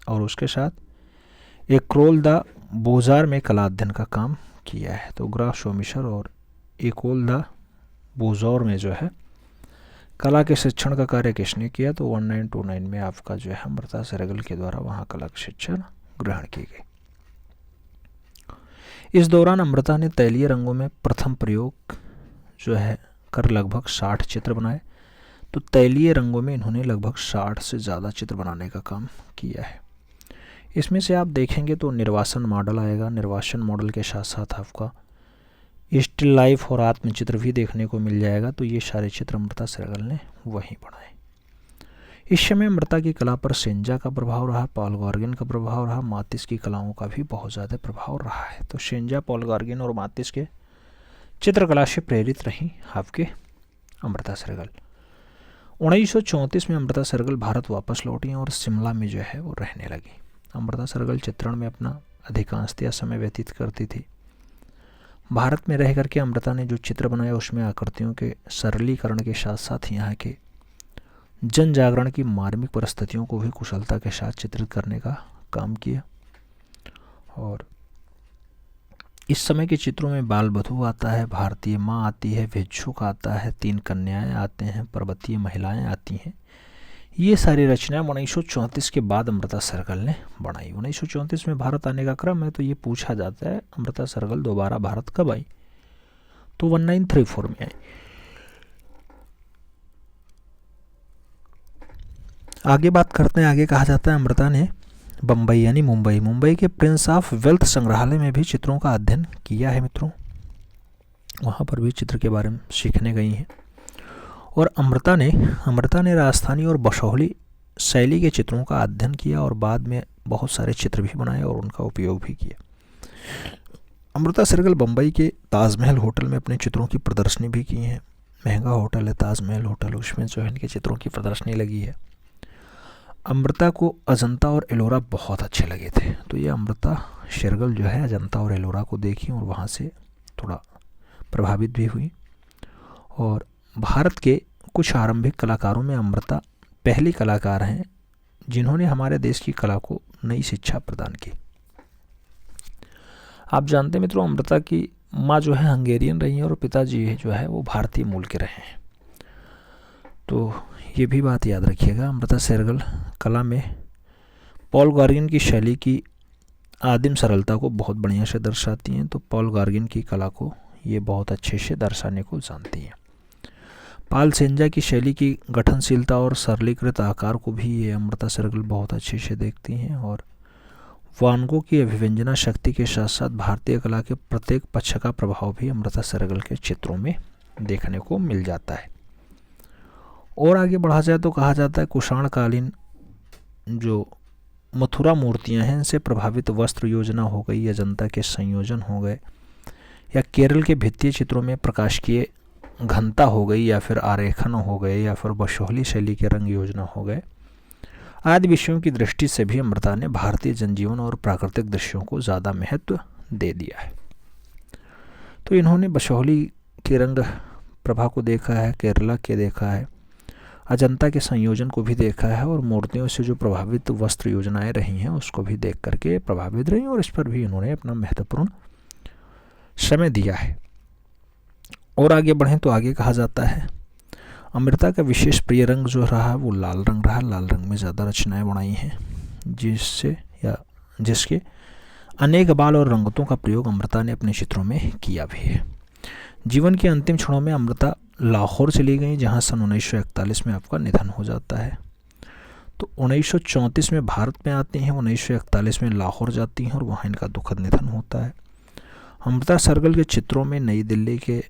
और उसके साथ एकोल द बोजार में कला अध्ययन का काम किया है। तो ग्रा शोमिशर और एकोल द बोजौर में जो है कला के शिक्षण का कार्य किसने किया? तो 1929 में आपका जो है अमृता सरगल के द्वारा वहाँ कला का शिक्षण ग्रहण की गई। इस दौरान अमृता ने तैलीय रंगों में प्रथम प्रयोग जो है कर लगभग 60 चित्र बनाए। तो तैलीय रंगों में इन्होंने लगभग 60 से ज़्यादा चित्र बनाने का काम किया है। इसमें से आप देखेंगे तो निर्वासन मॉडल आएगा। निर्वासन मॉडल के साथ साथ आपका स्टिल लाइफ और आत्मचित्र भी देखने को मिल जाएगा। तो ये सारे चित्र अमृता सरगल ने वहीं बनाए। इस समय अमृता की कला पर सेंजा का प्रभाव रहा, पॉल गॉर्गिन का प्रभाव रहा, मातिस की कलाओं का भी बहुत ज़्यादा प्रभाव रहा है। तो सेंजा, पॉल गॉर्गिन और मातिस के चित्रकला से प्रेरित रही आपके अमृता सहगल। 1934 में अमृता सहगल भारत वापस लौटी और शिमला में जो है वो रहने लगी। अमृता सहगल चित्रण में अपना अधिकांशतः समय व्यतीत करती थी। भारत में रह करके अमृता ने जो चित्र बनाया उसमें आकृतियों के सरलीकरण के साथ साथ यहाँ के जन जागरण की मार्मिक परिस्थितियों को भी कुशलता के साथ चित्रित करने का काम किया। और इस समय के चित्रों में बाल बधू आता है, भारतीय माँ आती है, भिक्षुक आता है, 3 कन्याएं आते हैं, पर्वतीय महिलाएं आती हैं। ये सारी रचनाएं 1934 के बाद अमृता सहगल ने बनाई। 1934 में भारत आने का क्रम है, तो ये पूछा जाता है अमृता सहगल दोबारा भारत कब आई, तो 1934 में आई। आगे बात करते हैं। आगे कहा जाता है अमृता ने बम्बई यानी मुंबई के प्रिंस ऑफ वेल्थ संग्रहालय में भी चित्रों का अध्ययन किया है मित्रों। वहाँ पर भी चित्र के बारे में सीखने गई हैं। और अमृता ने राजस्थानी और बसोहली शैली के चित्रों का अध्ययन किया और बाद में बहुत सारे चित्र भी बनाए और उनका उपयोग भी किया। अमृता सहगल बम्बई के ताजमहल होटल में अपने चित्रों की प्रदर्शनी भी की है। महंगा होटल है ताजमहल होटल, उसमें जो है इनके चित्रों की प्रदर्शनी लगी है। अमृता को अजंता और एलोरा बहुत अच्छे लगे थे, तो ये अमृता सहगल जो है अजंता और एलोरा को देखी और वहाँ से थोड़ा प्रभावित भी हुई। और भारत के कुछ आरंभिक कलाकारों में अमृता पहली कलाकार हैं जिन्होंने हमारे देश की कला को नई शिक्षा प्रदान की। आप जानते हैं मित्रों, अमृता की माँ जो है हंगेरियन रही हैं और पिताजी जो है वो भारतीय मूल के रहे हैं। तो ये भी बात याद रखिएगा। अमृता सहगल कला में पॉल गॉर्गिन की शैली की आदिम सरलता को बहुत बढ़िया से दर्शाती हैं, तो पॉल गॉर्गिन की कला को ये बहुत अच्छे से दर्शाने को जानती हैं। पाल सेंजा की शैली की गठनशीलता और सरलीकृत आकार को भी ये अमृता सहगल बहुत अच्छे से देखती हैं। और वान गो की अभिव्यंजना शक्ति के साथ साथ भारतीय कला के प्रत्येक पक्ष का प्रभाव भी अमृता सहगल के चित्रों में देखने को मिल जाता है। और आगे बढ़ा जाए तो कहा जाता है कुषाणकालीन जो मथुरा मूर्तियां हैं इनसे प्रभावित वस्त्र योजना हो गई, अजंता के संयोजन हो गए, या केरल के भित्तीय चित्रों में प्रकाशिकीय घनता हो गई, या फिर आरेखन हो गए, या फिर बसोहली शैली के रंग योजना हो गए, आदि विषयों की दृष्टि से भी अमृता ने भारतीय जनजीवन और प्राकृतिक दृश्यों को ज़्यादा महत्व दे दिया है। तो इन्होंने बसोहली के रंग प्रभा को देखा है, केरला के देखा है, अजंता के संयोजन को भी देखा है, और मूर्तियों से जो प्रभावित वस्त्र योजनाएं रही हैं उसको भी देख करके प्रभावित रही, और इस पर भी इन्होंने अपना महत्वपूर्ण समय दिया है। और आगे बढ़ें तो आगे कहा जाता है अमृता का विशेष प्रिय रंग जो रहा वो लाल रंग रहा। लाल रंग में ज़्यादा रचनाएं बनाई हैं जिसके अनेक बाल और रंगतों का प्रयोग अमृता ने अपने चित्रों में किया भी है। जीवन के अंतिम क्षणों में अमृता लाहौर चली गई, जहां सन 1941 में आपका निधन हो जाता है। तो 1934 में भारत में आती हैं, 1941 में लाहौर जाती हैं और वहाँ इनका दुखद निधन होता है। अमृता सहगल के चित्रों में नई दिल्ली के,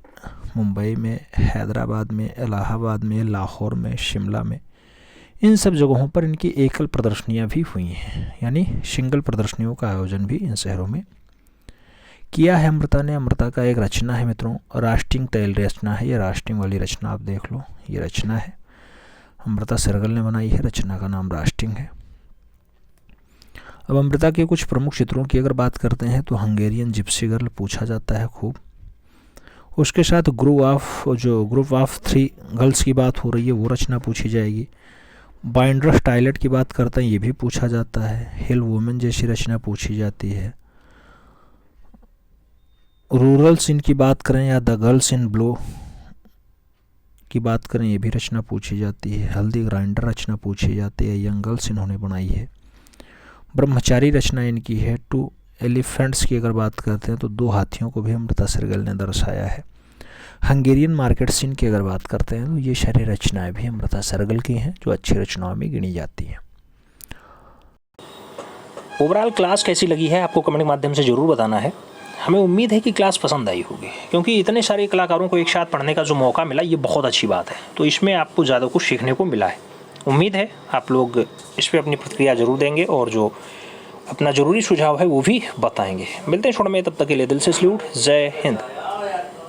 मुंबई में, हैदराबाद में, इलाहाबाद में, लाहौर में, शिमला में, इन सब जगहों पर इनकी एकल प्रदर्शनियाँ भी हुई हैं, यानी सिंगल प्रदर्शनियों का आयोजन भी इन शहरों में किया है अमृता ने। अमृता का एक रचना है मित्रों, रास्टिंग टैल रचना है। ये रास्टिंग वाली रचना आप देख लो, ये रचना है अमृता सहगल ने बनाई है। रचना का नाम रास्टिंग है। अब अमृता के कुछ प्रमुख चित्रों की अगर बात करते हैं तो हंगेरियन जिप्सी गर्ल पूछा जाता है खूब। उसके साथ ग्रुप ऑफ 3 गर्ल्स की बात हो रही है, वो रचना पूछी जाएगी। बाइंडर्स टॉयलेट की बात करते हैं, ये भी पूछा जाता है। हिल वुमेन जैसी रचना पूछी जाती है। रूरल सीन की बात करें या द गर्ल्स इन ब्लू की बात करें, ये भी रचना पूछी जाती है। हल्दी ग्राइंडर रचना पूछी जाती है, यंग गर्ल्स इन्होंने बनाई है। ब्रह्मचारी रचना इनकी है। 2 एलिफेंट्स की अगर बात करते हैं तो 2 हाथियों को भी अमृता सहगल ने दर्शाया है। हंगेरियन मार्केट सीन की अगर बात करते हैं तो ये सारी रचनाएं भी अमृता सहगल की हैं जो अच्छी रचनाओं में गिनी जाती हैं।
ओवरऑल क्लास कैसी लगी है आपको कमेंट के माध्यम से ज़रूर बताना है। हमें उम्मीद है कि क्लास पसंद आई होगी, क्योंकि इतने सारे कलाकारों को एक साथ पढ़ने का जो मौका मिला ये बहुत अच्छी बात है। तो इसमें आपको ज़्यादा कुछ सीखने को मिला है। उम्मीद है आप लोग इस पर अपनी प्रतिक्रिया ज़रूर देंगे और जो अपना ज़रूरी सुझाव है वो भी बताएंगे। मिलते हैं छोड़ में, तब तक के लिए दिल से सल्यूट। जय हिंद।